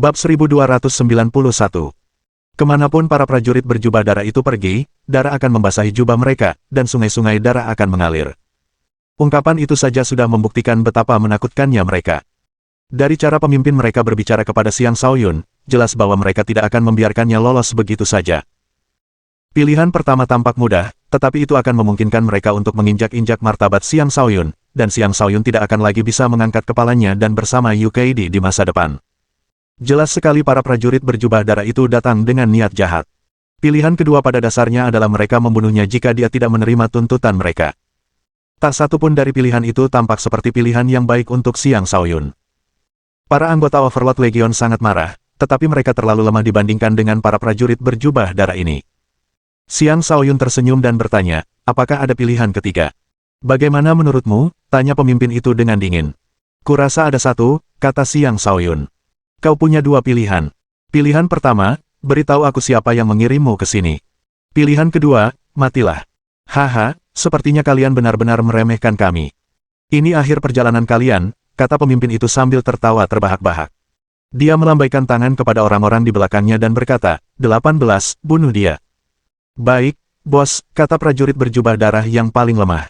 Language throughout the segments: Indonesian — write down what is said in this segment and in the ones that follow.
Bab 1291. Kemanapun para prajurit berjubah darah itu pergi, darah akan membasahi jubah mereka, dan sungai-sungai darah akan mengalir. Ungkapan itu saja sudah membuktikan betapa menakutkannya mereka. Dari cara pemimpin mereka berbicara kepada Xiang Shaoyun, jelas bahwa mereka tidak akan membiarkannya lolos begitu saja. Pilihan pertama tampak mudah, tetapi itu akan memungkinkan mereka untuk menginjak-injak martabat Xiang Shaoyun, dan Xiang Shaoyun tidak akan lagi bisa mengangkat kepalanya dan bersama Yukaidi di masa depan. Jelas sekali para prajurit berjubah darah itu datang dengan niat jahat. Pilihan kedua pada dasarnya adalah mereka membunuhnya jika dia tidak menerima tuntutan mereka. Tak satu pun dari pilihan itu tampak seperti pilihan yang baik untuk Xiang Shaoyun. Para anggota Overlord Legion sangat marah, tetapi mereka terlalu lemah dibandingkan dengan para prajurit berjubah darah ini. Xiang Shaoyun tersenyum dan bertanya, apakah ada pilihan ketiga? Bagaimana menurutmu? Tanya pemimpin itu dengan dingin. Kurasa ada satu, kata Xiang Shaoyun. Kau punya dua pilihan. Pilihan pertama, beritahu aku siapa yang mengirimmu ke sini. Pilihan kedua, matilah. Haha, sepertinya kalian benar-benar meremehkan kami. Ini akhir perjalanan kalian, kata pemimpin itu sambil tertawa terbahak-bahak. Dia melambaikan tangan kepada orang-orang di belakangnya dan berkata, 18, bunuh dia. Baik, bos, kata prajurit berjubah darah yang paling lemah.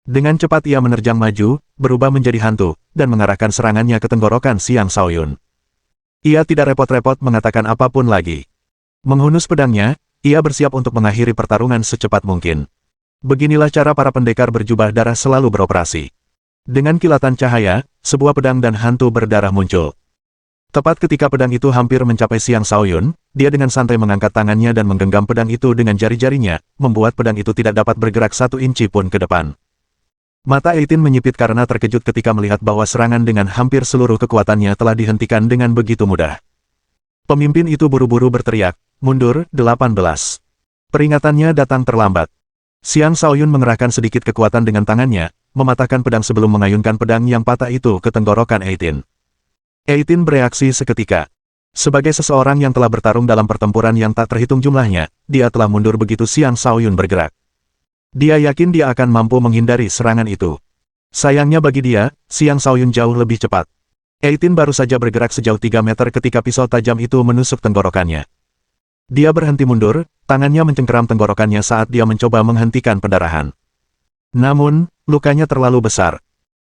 Dengan cepat ia menerjang maju, berubah menjadi hantu, dan mengarahkan serangannya ke tenggorokan Xiang Shaoyun. Ia tidak repot-repot mengatakan apapun lagi. Menghunus pedangnya, ia bersiap untuk mengakhiri pertarungan secepat mungkin. Beginilah cara para pendekar berjubah darah selalu beroperasi. Dengan kilatan cahaya, sebuah pedang dan hantu berdarah muncul. Tepat ketika pedang itu hampir mencapai Xiang Shaoyun, dia dengan santai mengangkat tangannya dan menggenggam pedang itu dengan jari-jarinya, membuat pedang itu tidak dapat bergerak 1 inci pun ke depan. Mata Eitin menyipit karena terkejut ketika melihat bahwa serangan dengan hampir seluruh kekuatannya telah dihentikan dengan begitu mudah. Pemimpin itu buru-buru berteriak, mundur, 18. Peringatannya datang terlambat. Xiang Shaoyun mengerahkan sedikit kekuatan dengan tangannya, mematahkan pedang sebelum mengayunkan pedang yang patah itu ke tenggorokan Eitin. Eitin bereaksi seketika. Sebagai seseorang yang telah bertarung dalam pertempuran yang tak terhitung jumlahnya, dia telah mundur begitu Xiang Shaoyun bergerak. Dia yakin dia akan mampu menghindari serangan itu. Sayangnya bagi dia, Xiang Shaoyun jauh lebih cepat. Eitin baru saja bergerak sejauh 3 meter ketika pisau tajam itu menusuk tenggorokannya. Dia berhenti mundur, tangannya mencengkeram tenggorokannya saat dia mencoba menghentikan pendarahan. Namun, lukanya terlalu besar.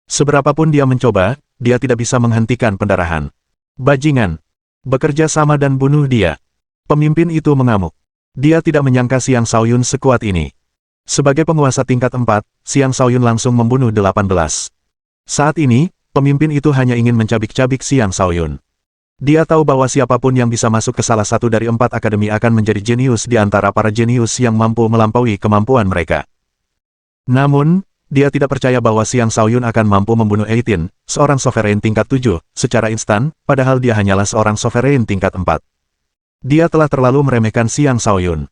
Seberapapun dia mencoba, dia tidak bisa menghentikan pendarahan. Bajingan! Bekerja sama dan bunuh dia. Pemimpin itu mengamuk. Dia tidak menyangka Xiang Shaoyun sekuat ini. Sebagai penguasa tingkat 4, Xiang Shaoyun langsung membunuh 18. Saat ini, pemimpin itu hanya ingin mencabik-cabik Xiang Shaoyun. Dia tahu bahwa siapapun yang bisa masuk ke salah satu dari 4 akademi akan menjadi jenius di antara para jenius yang mampu melampaui kemampuan mereka. Namun, dia tidak percaya bahwa Xiang Shaoyun akan mampu membunuh Eitin, seorang sovereign tingkat 7, secara instan, padahal dia hanyalah seorang sovereign tingkat 4. Dia telah terlalu meremehkan Xiang Shaoyun.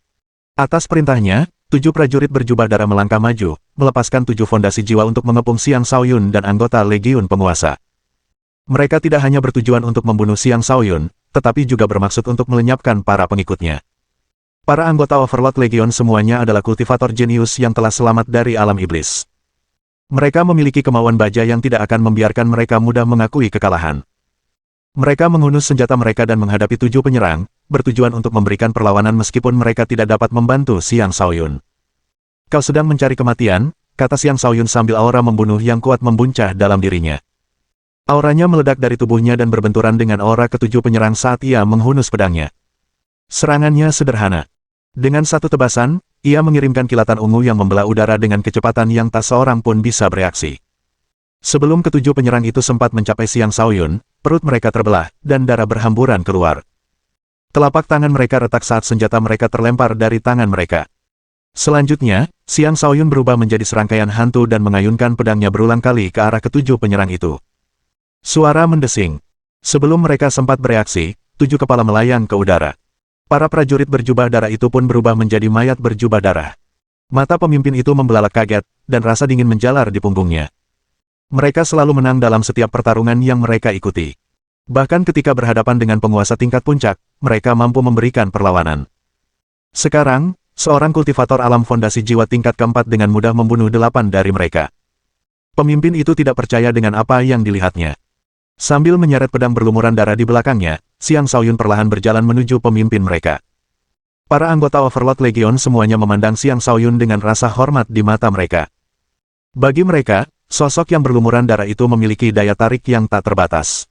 Atas perintahnya, 7 prajurit berjubah darah melangkah maju, melepaskan 7 fondasi jiwa untuk mengepung Xiang Shaoyun dan anggota Legiun Penguasa. Mereka tidak hanya bertujuan untuk membunuh Xiang Shaoyun, tetapi juga bermaksud untuk melenyapkan para pengikutnya. Para anggota Overlord Legion semuanya adalah kultivator jenius yang telah selamat dari alam iblis. Mereka memiliki kemauan baja yang tidak akan membiarkan mereka mudah mengakui kekalahan. Mereka menghunus senjata mereka dan menghadapi 7 penyerang, bertujuan untuk memberikan perlawanan meskipun mereka tidak dapat membantu Xiang Shaoyun. Kau sedang mencari kematian, kata Xiang Shaoyun sambil aura membunuh yang kuat membuncah dalam dirinya. Auranya meledak dari tubuhnya dan berbenturan dengan aura ke-7 penyerang saat ia menghunus pedangnya. Serangannya sederhana. Dengan satu tebasan, ia mengirimkan kilatan ungu yang membelah udara dengan kecepatan yang tak seorang pun bisa bereaksi. Sebelum ke-7 penyerang itu sempat mencapai Xiang Shaoyun, perut mereka terbelah, dan darah berhamburan keluar. Telapak tangan mereka retak saat senjata mereka terlempar dari tangan mereka. Selanjutnya, Xiang Shaoyun berubah menjadi serangkaian hantu dan mengayunkan pedangnya berulang kali ke arah ke-7 penyerang itu. Suara mendesing. Sebelum mereka sempat bereaksi, 7 kepala melayang ke udara. Para prajurit berjubah darah itu pun berubah menjadi mayat berjubah darah. Mata pemimpin itu membelalak kaget, dan rasa dingin menjalar di punggungnya. Mereka selalu menang dalam setiap pertarungan yang mereka ikuti. Bahkan ketika berhadapan dengan penguasa tingkat puncak, mereka mampu memberikan perlawanan. Sekarang, seorang kultivator alam fondasi jiwa tingkat keempat dengan mudah membunuh 8 dari mereka. Pemimpin itu tidak percaya dengan apa yang dilihatnya. Sambil menyeret pedang berlumuran darah di belakangnya, Xiang Shaoyun perlahan berjalan menuju pemimpin mereka. Para anggota Overlord Legion semuanya memandang Xiang Shaoyun dengan rasa hormat di mata mereka. Bagi mereka, sosok yang berlumuran darah itu memiliki daya tarik yang tak terbatas.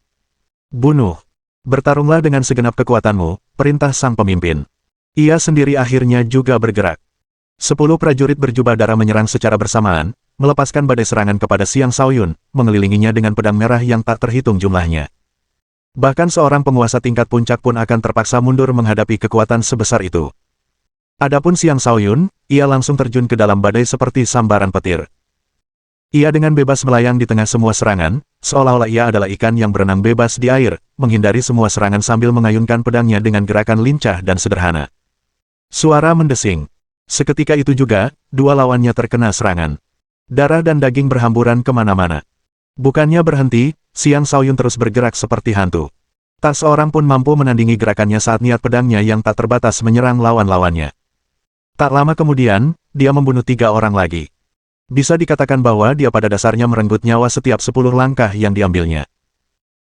Bunuh. Bertarunglah dengan segenap kekuatanmu, perintah sang pemimpin. Ia sendiri akhirnya juga bergerak. 10 prajurit berjubah darah menyerang secara bersamaan, melepaskan badai serangan kepada Xiang Shaoyun, mengelilinginya dengan pedang merah yang tak terhitung jumlahnya. Bahkan seorang penguasa tingkat puncak pun akan terpaksa mundur menghadapi kekuatan sebesar itu. Adapun Xiang Shaoyun, ia langsung terjun ke dalam badai seperti sambaran petir. Ia dengan bebas melayang di tengah semua serangan, seolah-olah ia adalah ikan yang berenang bebas di air, menghindari semua serangan sambil mengayunkan pedangnya dengan gerakan lincah dan sederhana. Suara mendesing. Seketika itu juga, dua lawannya terkena serangan. Darah dan daging berhamburan kemana-mana. Bukannya berhenti, Xiang Shaoyun terus bergerak seperti hantu. Tak seorang pun mampu menandingi gerakannya saat niat pedangnya yang tak terbatas menyerang lawan-lawannya. Tak lama kemudian, dia membunuh 3 orang lagi. Bisa dikatakan bahwa dia pada dasarnya merenggut nyawa setiap 10 langkah yang diambilnya.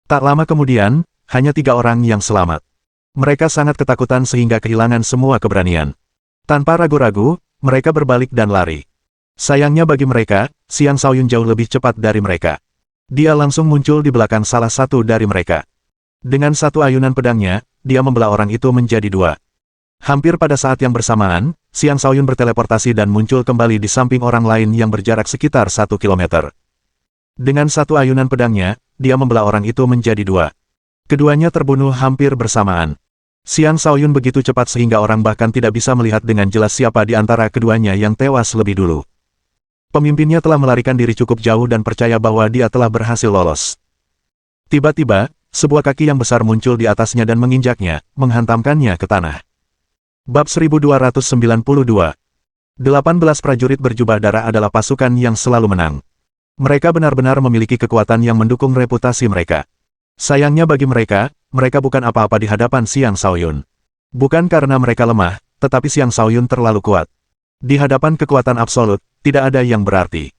Tak lama kemudian, hanya 3 orang yang selamat. Mereka sangat ketakutan sehingga kehilangan semua keberanian. Tanpa ragu-ragu, mereka berbalik dan lari. Sayangnya bagi mereka, Xiang Shaoyun jauh lebih cepat dari mereka. Dia langsung muncul di belakang salah satu dari mereka. Dengan satu ayunan pedangnya, dia membelah orang itu menjadi 2. Hampir pada saat yang bersamaan, Xiang Shaoyun berteleportasi dan muncul kembali di samping orang lain yang berjarak sekitar 1 kilometer. Dengan satu ayunan pedangnya, dia membelah orang itu menjadi 2. Keduanya terbunuh hampir bersamaan. Xiang Shaoyun begitu cepat sehingga orang bahkan tidak bisa melihat dengan jelas siapa di antara keduanya yang tewas lebih dulu. Pemimpinnya telah melarikan diri cukup jauh dan percaya bahwa dia telah berhasil lolos. Tiba-tiba, sebuah kaki yang besar muncul di atasnya dan menginjaknya, menghantamkannya ke tanah. Bab 1292. 18 prajurit berjubah darah adalah pasukan yang selalu menang. Mereka benar-benar memiliki kekuatan yang mendukung reputasi mereka. Sayangnya bagi mereka, mereka bukan apa-apa di hadapan Xiang Shaoyun. Bukan karena mereka lemah, tetapi Xiang Shaoyun terlalu kuat. Di hadapan kekuatan absolut, tidak ada yang berarti.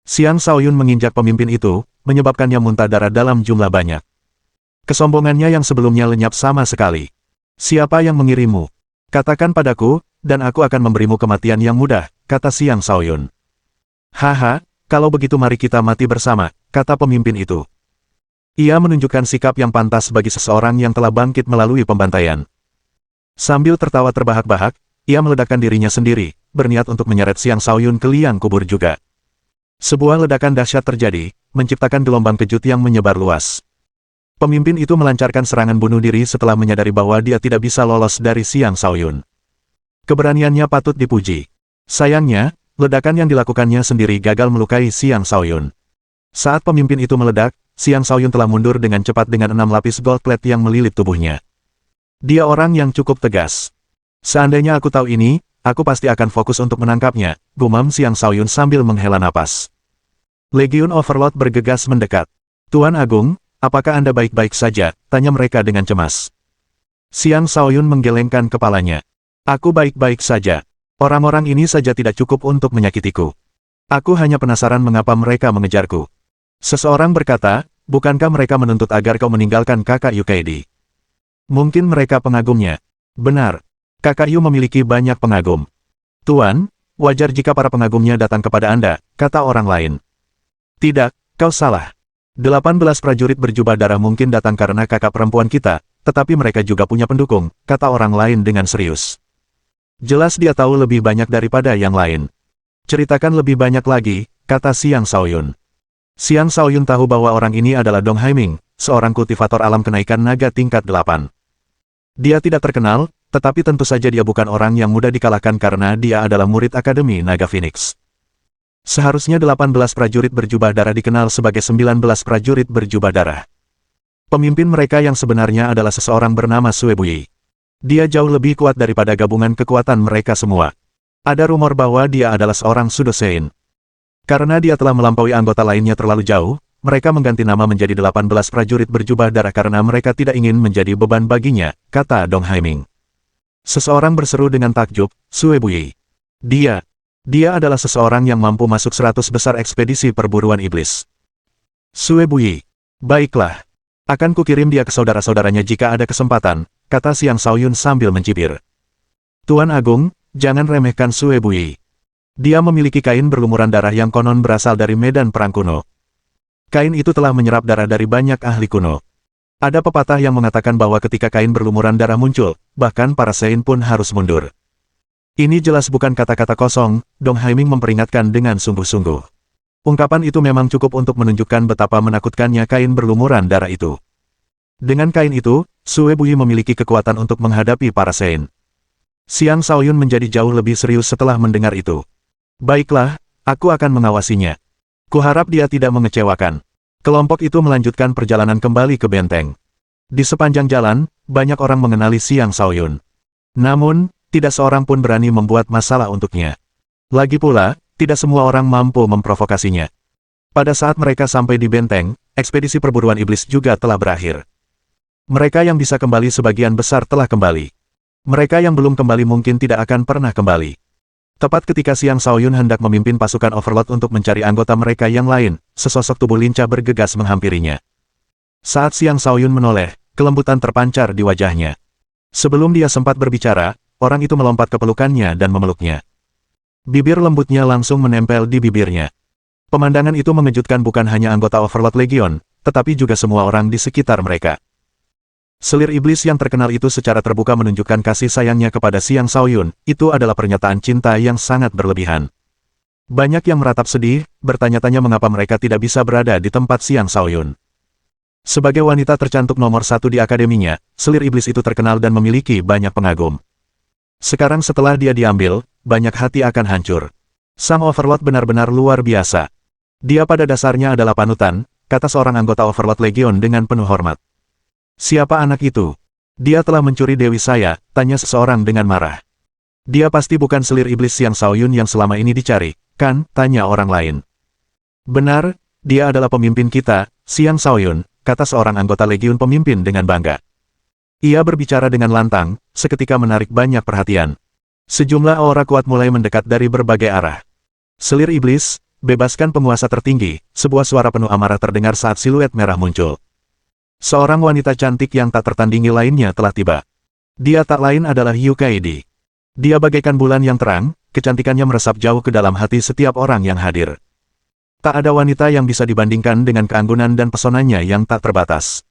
Xiang Shaoyun menginjak pemimpin itu, menyebabkannya muntah darah dalam jumlah banyak. Kesombongannya yang sebelumnya lenyap sama sekali. Siapa yang mengirimmu? Katakan padaku, dan aku akan memberimu kematian yang mudah, kata Xiang Shaoyun. Haha, kalau begitu mari kita mati bersama, kata pemimpin itu. Ia menunjukkan sikap yang pantas bagi seseorang yang telah bangkit melalui pembantaian. Sambil tertawa terbahak-bahak, ia meledakkan dirinya sendiri, berniat untuk menyeret Xiang Shaoyun ke liang kubur juga. Sebuah ledakan dahsyat terjadi, menciptakan gelombang kejut yang menyebar luas. Pemimpin itu melancarkan serangan bunuh diri setelah menyadari bahwa dia tidak bisa lolos dari Xiang Shaoyun. Keberaniannya patut dipuji. Sayangnya, ledakan yang dilakukannya sendiri gagal melukai Xiang Shaoyun. Saat pemimpin itu meledak, Xiang Shaoyun telah mundur dengan cepat dengan 6 lapis gold plate yang melilit tubuhnya. Dia orang yang cukup tegas. Seandainya aku tahu ini, aku pasti akan fokus untuk menangkapnya, gumam Xiang Shaoyun sambil menghela napas. Legion Overlord bergegas mendekat. Tuan Agung, apakah Anda baik-baik saja? Tanya mereka dengan cemas. Xiang Shaoyun menggelengkan kepalanya. Aku baik-baik saja. Orang-orang ini saja tidak cukup untuk menyakitiku. Aku hanya penasaran mengapa mereka mengejarku. Seseorang berkata, bukankah mereka menuntut agar kau meninggalkan kakak Yukaidi? Mungkin mereka pengagumnya. Benar. Kakak Yu memiliki banyak pengagum. Tuan, wajar jika para pengagumnya datang kepada Anda, kata orang lain. Tidak, kau salah. 18 prajurit berjubah darah mungkin datang karena kakak perempuan kita, tetapi mereka juga punya pendukung, kata orang lain dengan serius. Jelas dia tahu lebih banyak daripada yang lain. Ceritakan lebih banyak lagi, kata Xiang Shaoyun. Xiang Shaoyun tahu bahwa orang ini adalah Dong Haiming, seorang kultivator alam kenaikan naga tingkat 8. Dia tidak terkenal, tetapi tentu saja dia bukan orang yang mudah dikalahkan karena dia adalah murid Akademi Naga Phoenix. Seharusnya 18 prajurit berjubah darah dikenal sebagai 19 prajurit berjubah darah. Pemimpin mereka yang sebenarnya adalah seseorang bernama Sue Buyi. Dia jauh lebih kuat daripada gabungan kekuatan mereka semua. Ada rumor bahwa dia adalah seorang Sudosein. Karena dia telah melampaui anggota lainnya terlalu jauh, mereka mengganti nama menjadi 18 prajurit berjubah darah karena mereka tidak ingin menjadi beban baginya, kata Dong Haiming. Seseorang berseru dengan takjub, Sue Buyi. Dia adalah seseorang yang mampu masuk 100 besar ekspedisi perburuan iblis. Sue Buyi. Baiklah. Akan kukirim dia ke saudara-saudaranya jika ada kesempatan, kata Xiang Shaoyun sambil mencibir. Tuan Agung, jangan remehkan Sue Bui. Dia memiliki kain berlumuran darah yang konon berasal dari medan perang kuno. Kain itu telah menyerap darah dari banyak ahli kuno. Ada pepatah yang mengatakan bahwa ketika kain berlumuran darah muncul, bahkan para Sein pun harus mundur. Ini jelas bukan kata-kata kosong, Dong Haiming memperingatkan dengan sungguh-sungguh. Ungkapan itu memang cukup untuk menunjukkan betapa menakutkannya kain berlumuran darah itu. Dengan kain itu, Sue Bui memiliki kekuatan untuk menghadapi para Sein. Xiang Shaoyun menjadi jauh lebih serius setelah mendengar itu. Baiklah, aku akan mengawasinya. Kuharap dia tidak mengecewakan. Kelompok itu melanjutkan perjalanan kembali ke benteng. Di sepanjang jalan, banyak orang mengenali Xiang Shaoyun. Namun, tidak seorang pun berani membuat masalah untuknya. Lagi pula, tidak semua orang mampu memprovokasinya. Pada saat mereka sampai di benteng, ekspedisi perburuan iblis juga telah berakhir. Mereka yang bisa kembali sebagian besar telah kembali. Mereka yang belum kembali mungkin tidak akan pernah kembali. Tepat ketika Xiang Shaoyun hendak memimpin pasukan Overlord untuk mencari anggota mereka yang lain, sesosok tubuh lincah bergegas menghampirinya. Saat Xiang Shaoyun menoleh, kelembutan terpancar di wajahnya. Sebelum dia sempat berbicara, orang itu melompat ke pelukannya dan memeluknya. Bibir lembutnya langsung menempel di bibirnya. Pemandangan itu mengejutkan bukan hanya anggota Overlord Legion, tetapi juga semua orang di sekitar mereka. Selir iblis yang terkenal itu secara terbuka menunjukkan kasih sayangnya kepada Xiang Shaoyun, itu adalah pernyataan cinta yang sangat berlebihan. Banyak yang meratap sedih, bertanya-tanya mengapa mereka tidak bisa berada di tempat Xiang Shaoyun. Sebagai wanita tercantik nomor 1 di akademinya, selir iblis itu terkenal dan memiliki banyak pengagum. Sekarang setelah dia diambil, banyak hati akan hancur. Sang Overlord benar-benar luar biasa. Dia pada dasarnya adalah panutan, kata seorang anggota Overlord Legion dengan penuh hormat. Siapa anak itu? Dia telah mencuri dewi saya, tanya seseorang dengan marah. Dia pasti bukan selir iblis Xiang Shaoyun yang selama ini dicari, kan? Tanya orang lain. Benar, dia adalah pemimpin kita, Xiang Shaoyun, kata seorang anggota Legiun pemimpin dengan bangga. Ia berbicara dengan lantang, seketika menarik banyak perhatian. Sejumlah aura kuat mulai mendekat dari berbagai arah. Selir iblis, bebaskan penguasa tertinggi, sebuah suara penuh amarah terdengar saat siluet merah muncul. Seorang wanita cantik yang tak tertandingi lainnya telah tiba. Dia tak lain adalah Yu Kaidi. Dia bagaikan bulan yang terang, kecantikannya meresap jauh ke dalam hati setiap orang yang hadir. Tak ada wanita yang bisa dibandingkan dengan keanggunan dan pesonanya yang tak terbatas.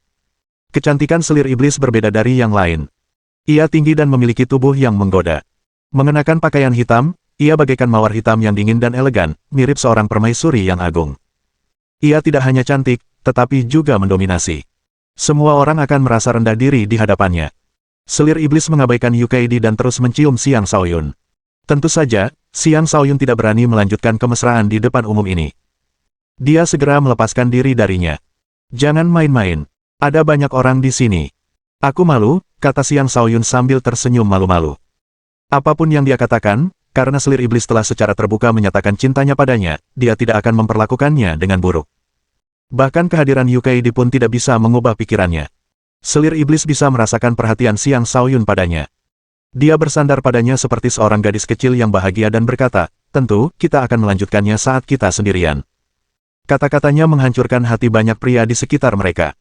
Kecantikan selir iblis berbeda dari yang lain. Ia tinggi dan memiliki tubuh yang menggoda. Mengenakan pakaian hitam, ia bagaikan mawar hitam yang dingin dan elegan, mirip seorang permaisuri yang agung. Ia tidak hanya cantik, tetapi juga mendominasi. Semua orang akan merasa rendah diri di hadapannya. Selir iblis mengabaikan Yu Kaidi dan terus mencium Xiang Shaoyun. Tentu saja, Xiang Shaoyun tidak berani melanjutkan kemesraan di depan umum ini. Dia segera melepaskan diri darinya. Jangan main-main. Ada banyak orang di sini. Aku malu, kata Xiang Shaoyun sambil tersenyum malu-malu. Apapun yang dia katakan, karena selir iblis telah secara terbuka menyatakan cintanya padanya, dia tidak akan memperlakukannya dengan buruk. Bahkan kehadiran Yu Kaidi pun tidak bisa mengubah pikirannya. Selir iblis bisa merasakan perhatian Xiang Shaoyun padanya. Dia bersandar padanya seperti seorang gadis kecil yang bahagia dan berkata, tentu, kita akan melanjutkannya saat kita sendirian. Kata-katanya menghancurkan hati banyak pria di sekitar mereka.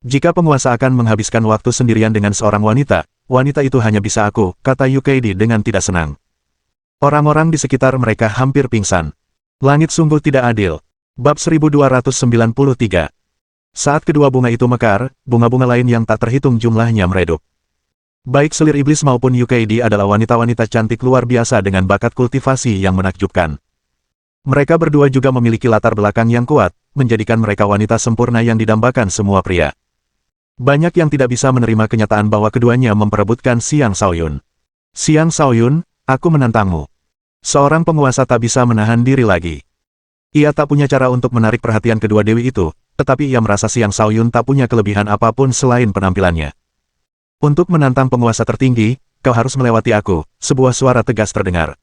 Jika penguasa akan menghabiskan waktu sendirian dengan seorang wanita, wanita itu hanya bisa aku, kata Yu Kaidi dengan tidak senang. Orang-orang di sekitar mereka hampir pingsan. Langit sungguh tidak adil. Bab 1293. Saat kedua bunga itu mekar, bunga-bunga lain yang tak terhitung jumlahnya meredup. Baik selir iblis maupun Yu Kaidi adalah wanita-wanita cantik luar biasa dengan bakat kultivasi yang menakjubkan. Mereka berdua juga memiliki latar belakang yang kuat, menjadikan mereka wanita sempurna yang didambakan semua pria. Banyak yang tidak bisa menerima kenyataan bahwa keduanya memperebutkan Xiang Shaoyun. Xiang Shaoyun, aku menantangmu. Seorang penguasa tak bisa menahan diri lagi. Ia tak punya cara untuk menarik perhatian kedua dewi itu, tetapi ia merasa Xiang Shaoyun tak punya kelebihan apapun selain penampilannya. Untuk menantang penguasa tertinggi, kau harus melewati aku, sebuah suara tegas terdengar.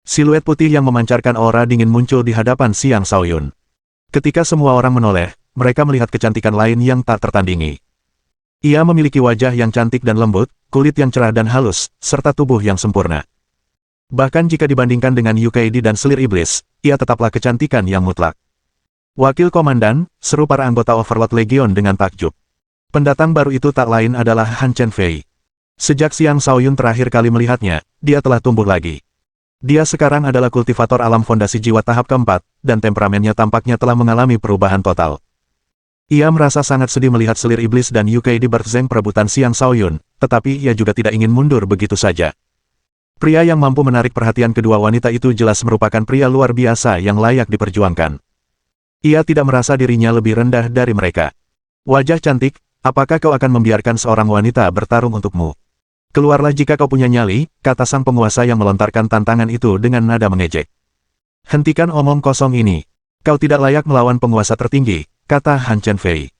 Siluet putih yang memancarkan aura dingin muncul di hadapan Xiang Shaoyun. Ketika semua orang menoleh, mereka melihat kecantikan lain yang tak tertandingi. Ia memiliki wajah yang cantik dan lembut, kulit yang cerah dan halus, serta tubuh yang sempurna. Bahkan jika dibandingkan dengan Yu Kaidi dan selir iblis, ia tetaplah kecantikan yang mutlak. Wakil komandan, seru para anggota Overlord Legion dengan takjub. Pendatang baru itu tak lain adalah Han Chen Fei. Sejak Xiang Shaoyun terakhir kali melihatnya, dia telah tumbuh lagi. Dia sekarang adalah kultivator alam fondasi jiwa tahap keempat, dan temperamennya tampaknya telah mengalami perubahan total. Ia merasa sangat sedih melihat selir iblis dan Yukai di Berzeng perebutan Xiang Shaoyun, tetapi ia juga tidak ingin mundur begitu saja. Pria yang mampu menarik perhatian kedua wanita itu jelas merupakan pria luar biasa yang layak diperjuangkan. Ia tidak merasa dirinya lebih rendah dari mereka. Wajah cantik, apakah kau akan membiarkan seorang wanita bertarung untukmu? Keluarlah jika kau punya nyali, kata sang penguasa yang melontarkan tantangan itu dengan nada mengejek. Hentikan omong kosong ini. Kau tidak layak melawan penguasa tertinggi, kata Han Chen Fei.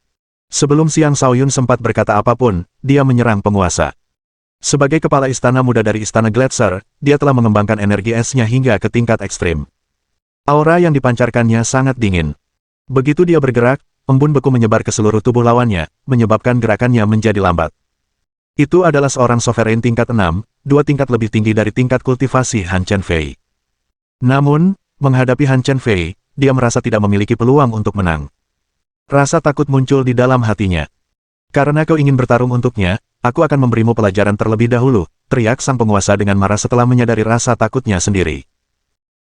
Sebelum Xiang Shaoyun sempat berkata apapun, dia menyerang penguasa. Sebagai kepala istana muda dari Istana Gletser, dia telah mengembangkan energi esnya hingga ke tingkat ekstrim. Aura yang dipancarkannya sangat dingin. Begitu dia bergerak, embun beku menyebar ke seluruh tubuh lawannya, menyebabkan gerakannya menjadi lambat. Itu adalah seorang sovereign tingkat 6, 2 tingkat lebih tinggi dari tingkat kultivasi Han Chen Fei. Namun, menghadapi Han Chen Fei, dia merasa tidak memiliki peluang untuk menang. Rasa takut muncul di dalam hatinya. Karena kau ingin bertarung untuknya, aku akan memberimu pelajaran terlebih dahulu, teriak sang penguasa dengan marah setelah menyadari rasa takutnya sendiri.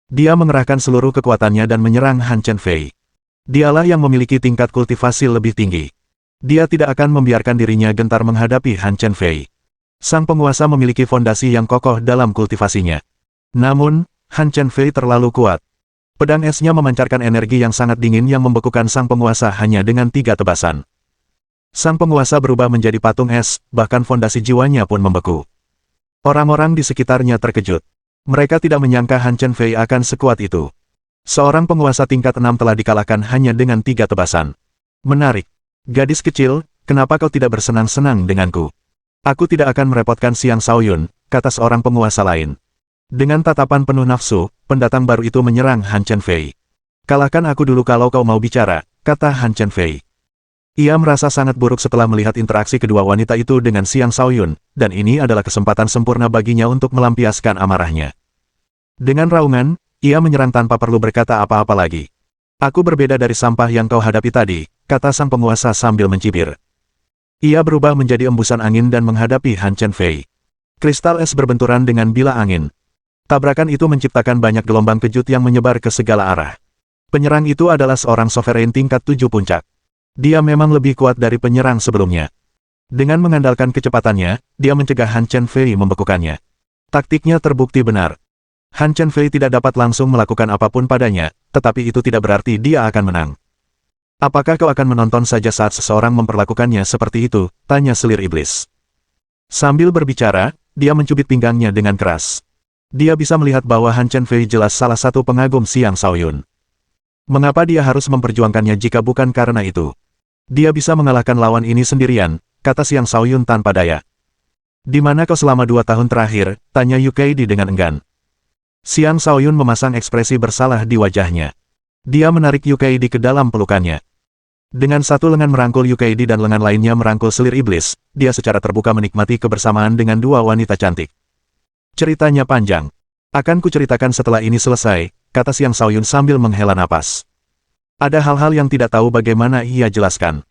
Dia mengerahkan seluruh kekuatannya dan menyerang Han Chen Fei. Dialah yang memiliki tingkat kultivasi lebih tinggi. Dia tidak akan membiarkan dirinya gentar menghadapi Han Chen Fei. Sang penguasa memiliki fondasi yang kokoh dalam kultivasinya. Namun, Han Chen Fei terlalu kuat. Pedang esnya memancarkan energi yang sangat dingin yang membekukan sang penguasa hanya dengan 3 tebasan. Sang penguasa berubah menjadi patung es, bahkan fondasi jiwanya pun membeku. Orang-orang di sekitarnya terkejut. Mereka tidak menyangka Han Chen Fei akan sekuat itu. Seorang penguasa tingkat 6 telah dikalahkan hanya dengan 3 tebasan. Menarik. Gadis kecil, kenapa kau tidak bersenang-senang denganku? Aku tidak akan merepotkan Xiang Shaoyun, kata seorang penguasa lain. Dengan tatapan penuh nafsu, pendatang baru itu menyerang Han Chen Fei. Kalahkan aku dulu kalau kau mau bicara, kata Han Chen Fei. Ia merasa sangat buruk setelah melihat interaksi kedua wanita itu dengan Xiang Shaoyun, dan ini adalah kesempatan sempurna baginya untuk melampiaskan amarahnya. Dengan raungan, ia menyerang tanpa perlu berkata apa-apa lagi. Aku berbeda dari sampah yang kau hadapi tadi, kata sang penguasa sambil mencibir. Ia berubah menjadi embusan angin dan menghadapi Han Chen Fei. Kristal es berbenturan dengan bila angin. Tabrakan itu menciptakan banyak gelombang kejut yang menyebar ke segala arah. Penyerang itu adalah seorang sovereign tingkat 7 puncak. Dia memang lebih kuat dari penyerang sebelumnya. Dengan mengandalkan kecepatannya, dia mencegah Han Chen Fei membekukannya. Taktiknya terbukti benar. Han Chen Fei tidak dapat langsung melakukan apapun padanya, tetapi itu tidak berarti dia akan menang. Apakah kau akan menonton saja saat seseorang memperlakukannya seperti itu? Tanya selir iblis. Sambil berbicara, dia mencubit pinggangnya dengan keras. Dia bisa melihat bahwa Han Chen Fei jelas salah satu pengagum Xiang Shaoyun. Mengapa dia harus memperjuangkannya jika bukan karena itu? Dia bisa mengalahkan lawan ini sendirian, kata Xiang Shaoyun tanpa daya. Di mana kau selama 2 tahun terakhir? Tanya Yukai dengan enggan. Xiang Shaoyun memasang ekspresi bersalah di wajahnya. Dia menarik Yukai ke dalam pelukannya. Dengan satu lengan merangkul Yukai dan lengan lainnya merangkul selir iblis, dia secara terbuka menikmati kebersamaan dengan 2 wanita cantik. Ceritanya panjang. Akan kuceritakan setelah ini selesai, kata Xiang Shaoyun sambil menghela napas. Ada hal-hal yang tidak tahu bagaimana ia jelaskan.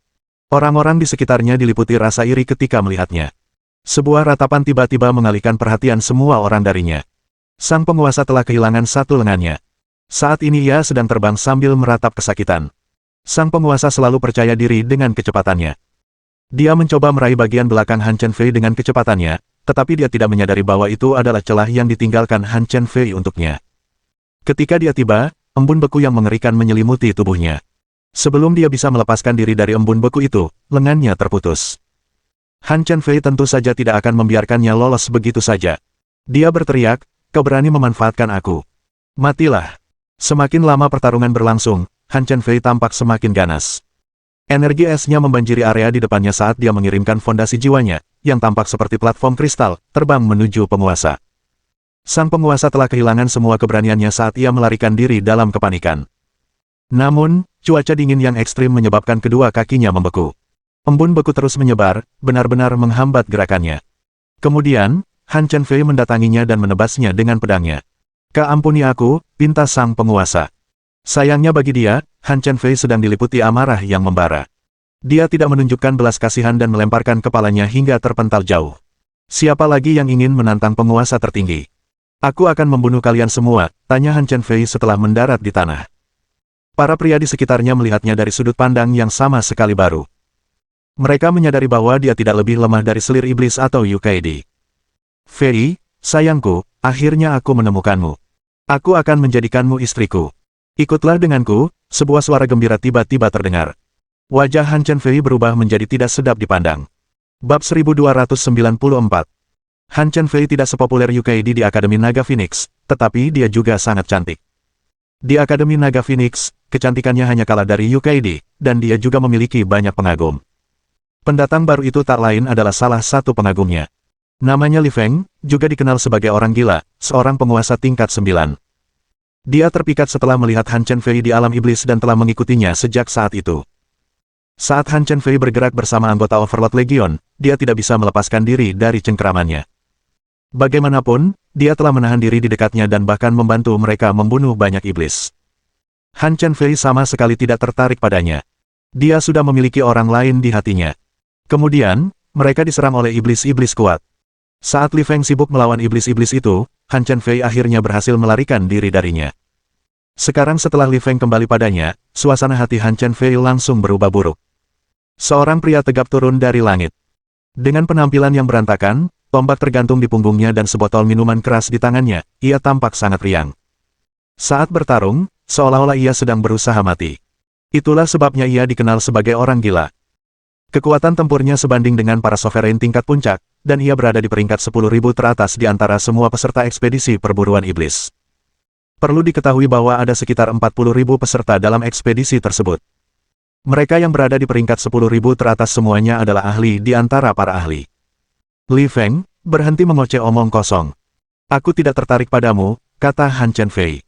Orang-orang di sekitarnya diliputi rasa iri ketika melihatnya. Sebuah ratapan tiba-tiba mengalihkan perhatian semua orang darinya. Sang penguasa telah kehilangan satu lengannya. Saat ini ia sedang terbang sambil meratap kesakitan. Sang penguasa selalu percaya diri dengan kecepatannya. Dia mencoba meraih bagian belakang Han Chen Fei dengan kecepatannya, tetapi dia tidak menyadari bahwa itu adalah celah yang ditinggalkan Han Chen Fei untuknya. Ketika dia tiba, embun beku yang mengerikan menyelimuti tubuhnya. Sebelum dia bisa melepaskan diri dari embun beku itu, lengannya terputus. Han Chen Fei tentu saja tidak akan membiarkannya lolos begitu saja. Dia berteriak, kau berani memanfaatkan aku. Matilah. Semakin lama pertarungan berlangsung, Han Chen Fei tampak semakin ganas. Energi esnya membanjiri area di depannya saat dia mengirimkan fondasi jiwanya, yang tampak seperti platform kristal, terbang menuju penguasa. Sang penguasa telah kehilangan semua keberaniannya saat ia melarikan diri dalam kepanikan. Namun, cuaca dingin yang ekstrim menyebabkan kedua kakinya membeku. Embun beku terus menyebar, benar-benar menghambat gerakannya. Kemudian, Han Chen Fei mendatanginya dan menebasnya dengan pedangnya. Ampuni aku, pinta sang penguasa. Sayangnya bagi dia, Han Chen Fei sedang diliputi amarah yang membara. Dia tidak menunjukkan belas kasihan dan melemparkan kepalanya hingga terpental jauh. Siapa lagi yang ingin menantang penguasa tertinggi? Aku akan membunuh kalian semua, tanya Han Chenfei setelah mendarat di tanah. Para pria di sekitarnya melihatnya dari sudut pandang yang sama sekali baru. Mereka menyadari bahwa dia tidak lebih lemah dari selir iblis atau Yukaidi. Fei, sayangku, akhirnya aku menemukanmu. Aku akan menjadikanmu istriku. Ikutlah denganku, sebuah suara gembira tiba-tiba terdengar. Wajah Han Chenfei berubah menjadi tidak sedap dipandang. Bab 1294. Han Chenfei tidak sepopuler Yukaidi di Akademi Naga Phoenix, tetapi dia juga sangat cantik. Di Akademi Naga Phoenix, kecantikannya hanya kalah dari Yukaidi, dan dia juga memiliki banyak pengagum. Pendatang baru itu tak lain adalah salah satu pengagumnya. Namanya Li Feng, juga dikenal sebagai orang gila, seorang penguasa tingkat 9. Dia terpikat setelah melihat Han Chenfei di alam iblis dan telah mengikutinya sejak saat itu. Saat Han Chenfei bergerak bersama anggota Overlord Legion, dia tidak bisa melepaskan diri dari cengkeramannya. Bagaimanapun, dia telah menahan diri di dekatnya dan bahkan membantu mereka membunuh banyak iblis. Han Chenfei sama sekali tidak tertarik padanya. Dia sudah memiliki orang lain di hatinya. Kemudian, mereka diserang oleh iblis-iblis kuat. Saat Li Feng sibuk melawan iblis-iblis itu, Han Chenfei akhirnya berhasil melarikan diri darinya. Sekarang setelah Li Feng kembali padanya, suasana hati Han Chenfei langsung berubah buruk. Seorang pria tegap turun dari langit. Dengan penampilan yang berantakan, tombak tergantung di punggungnya dan sebotol minuman keras di tangannya, ia tampak sangat riang. Saat bertarung, seolah-olah ia sedang berusaha mati. Itulah sebabnya ia dikenal sebagai orang gila. Kekuatan tempurnya sebanding dengan para sovereign tingkat puncak, dan ia berada di peringkat 10.000 teratas di antara semua peserta ekspedisi perburuan iblis. Perlu diketahui bahwa ada sekitar 40.000 peserta dalam ekspedisi tersebut. Mereka yang berada di peringkat 10.000 teratas semuanya adalah ahli di antara para ahli. Li Feng, berhenti mengoceh omong kosong. Aku tidak tertarik padamu, kata Han Chenfei.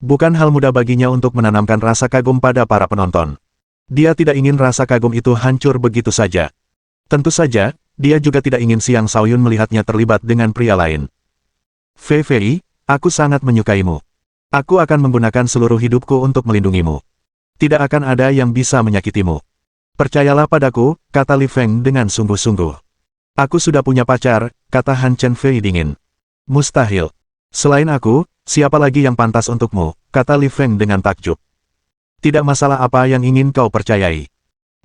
Bukan hal mudah baginya untuk menanamkan rasa kagum pada para penonton. Dia tidak ingin rasa kagum itu hancur begitu saja. Tentu saja, dia juga tidak ingin Xiang Shaoyun melihatnya terlibat dengan pria lain. Fei, aku sangat menyukaimu. Aku akan menggunakan seluruh hidupku untuk melindungimu. Tidak akan ada yang bisa menyakitimu. Percayalah padaku, kata Li Feng dengan sungguh-sungguh. Aku sudah punya pacar, kata Han Chenfei dingin. Mustahil. Selain aku, siapa lagi yang pantas untukmu, kata Li Feng dengan takjub. Tidak masalah apa yang ingin kau percayai.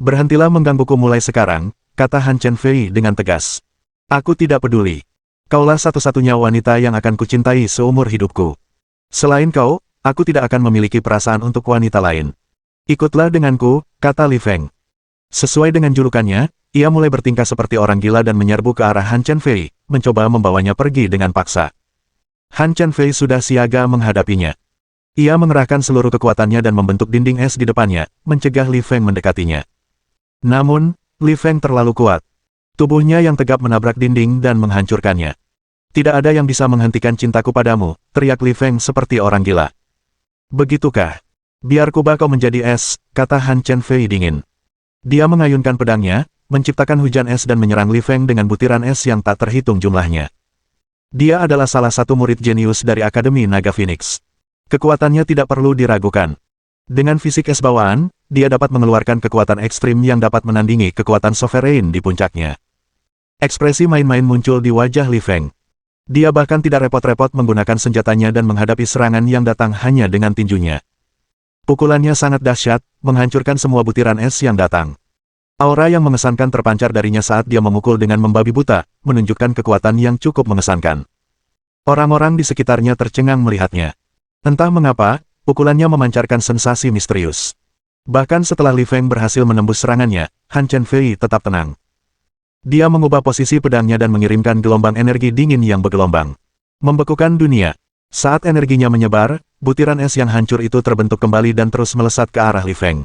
Berhentilah menggangguku mulai sekarang, kata Han Chenfei dengan tegas. Aku tidak peduli. Kaulah satu-satunya wanita yang akan kucintai seumur hidupku. Selain kau, aku tidak akan memiliki perasaan untuk wanita lain. Ikutlah denganku, kata Li Feng. Sesuai dengan julukannya, ia mulai bertingkah seperti orang gila dan menyerbu ke arah Han Chenfei, mencoba membawanya pergi dengan paksa. Han Chenfei sudah siaga menghadapinya. Ia mengerahkan seluruh kekuatannya dan membentuk dinding es di depannya, mencegah Li Feng mendekatinya. Namun, Li Feng terlalu kuat. Tubuhnya yang tegap menabrak dinding dan menghancurkannya. Tidak ada yang bisa menghentikan cintaku padamu, teriak Li Feng seperti orang gila. Begitukah? Biar kubah kau menjadi es, kata Han Chenfei dingin. Dia mengayunkan pedangnya, menciptakan hujan es dan menyerang Li Feng dengan butiran es yang tak terhitung jumlahnya. Dia adalah salah satu murid jenius dari Akademi Naga Phoenix. Kekuatannya tidak perlu diragukan. Dengan fisik es bawaan, dia dapat mengeluarkan kekuatan ekstrim yang dapat menandingi kekuatan sovereign di puncaknya. Ekspresi main-main muncul di wajah Li Feng. Dia bahkan tidak repot-repot menggunakan senjatanya dan menghadapi serangan yang datang hanya dengan tinjunya. Pukulannya sangat dahsyat, menghancurkan semua butiran es yang datang. Aura yang mengesankan terpancar darinya saat dia memukul dengan membabi buta, menunjukkan kekuatan yang cukup mengesankan. Orang-orang di sekitarnya tercengang melihatnya. Entah mengapa, pukulannya memancarkan sensasi misterius. Bahkan setelah Li Feng berhasil menembus serangannya, Han Chenfei tetap tenang. Dia mengubah posisi pedangnya dan mengirimkan gelombang energi dingin yang bergelombang. Membekukan dunia. Saat energinya menyebar, butiran es yang hancur itu terbentuk kembali dan terus melesat ke arah Li Feng.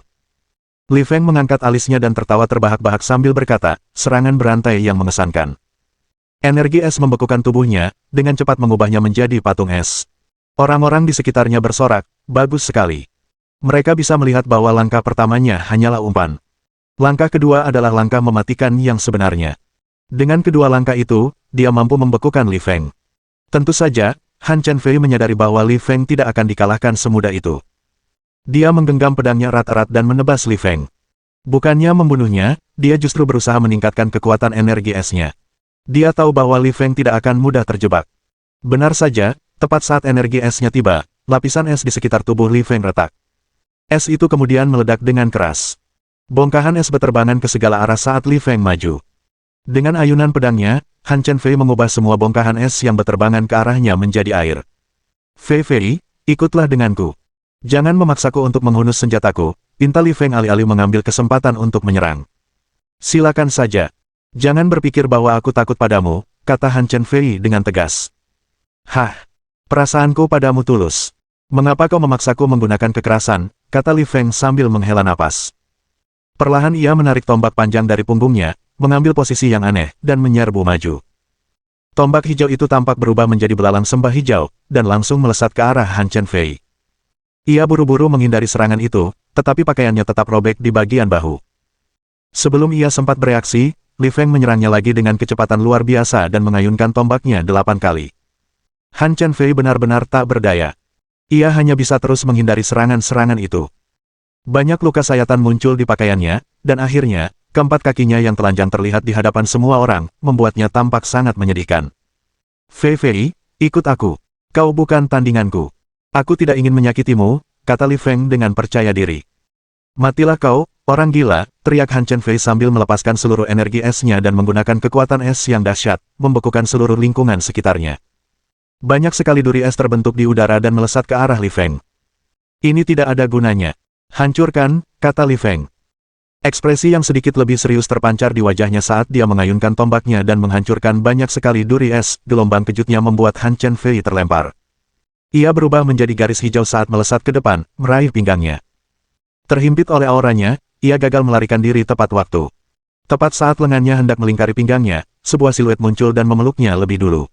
Li Feng mengangkat alisnya dan tertawa terbahak-bahak sambil berkata, serangan berantai yang mengesankan. Energi es membekukan tubuhnya, dengan cepat mengubahnya menjadi patung es. Orang-orang di sekitarnya bersorak, bagus sekali. Mereka bisa melihat bahwa langkah pertamanya hanyalah umpan. Langkah kedua adalah langkah mematikan yang sebenarnya. Dengan kedua langkah itu, dia mampu membekukan Li Feng. Tentu saja, Han Chenfei menyadari bahwa Li Feng tidak akan dikalahkan semudah itu. Dia menggenggam pedangnya erat-erat dan menebas Li Feng. Bukannya membunuhnya, dia justru berusaha meningkatkan kekuatan energi esnya. Dia tahu bahwa Li Feng tidak akan mudah terjebak. Benar saja, tepat saat energi esnya tiba, lapisan es di sekitar tubuh Li Feng retak. Es itu kemudian meledak dengan keras. Bongkahan es berterbangan ke segala arah saat Li Feng maju. Dengan ayunan pedangnya, Han Chen Fei mengubah semua bongkahan es yang berterbangan ke arahnya menjadi air. Fei Fei, ikutlah denganku. Jangan memaksaku untuk menghunus senjataku, pinta Li Feng alih-alih mengambil kesempatan untuk menyerang. Silakan saja. Jangan berpikir bahwa aku takut padamu, kata Han Chen Fei dengan tegas. Hah, perasaanku padamu tulus. Mengapa kau memaksaku menggunakan kekerasan, kata Li Feng sambil menghela napas. Perlahan ia menarik tombak panjang dari punggungnya, mengambil posisi yang aneh, dan menyerbu maju. Tombak hijau itu tampak berubah menjadi belalang sembah hijau, dan langsung melesat ke arah Han Chen Fei. Ia buru-buru menghindari serangan itu, tetapi pakaiannya tetap robek di bagian bahu. Sebelum ia sempat bereaksi, Li Feng menyerangnya lagi dengan kecepatan luar biasa dan mengayunkan tombaknya 8 kali. Han Chen Fei benar-benar tak berdaya. Ia hanya bisa terus menghindari serangan-serangan itu. Banyak luka sayatan muncul di pakaiannya, dan akhirnya, keempat kakinya yang telanjang terlihat di hadapan semua orang, membuatnya tampak sangat menyedihkan. Fei Fei, ikut aku. Kau bukan tandinganku. Aku tidak ingin menyakitimu, kata Li Feng dengan percaya diri. Matilah kau, orang gila, teriak Han Chen Fei sambil melepaskan seluruh energi esnya dan menggunakan kekuatan es yang dahsyat, membekukan seluruh lingkungan sekitarnya. Banyak sekali duri es terbentuk di udara dan melesat ke arah Li Feng. Ini tidak ada gunanya. Hancurkan, kata Li Feng. Ekspresi yang sedikit lebih serius terpancar di wajahnya saat dia mengayunkan tombaknya dan menghancurkan banyak sekali duri es. Gelombang kejutnya membuat Han Chen Fei terlempar. Ia berubah menjadi garis hijau saat melesat ke depan, meraih pinggangnya. Terhimpit oleh auranya, ia gagal melarikan diri tepat waktu. Tepat saat lengannya hendak melingkari pinggangnya, sebuah siluet muncul dan memeluknya lebih dulu.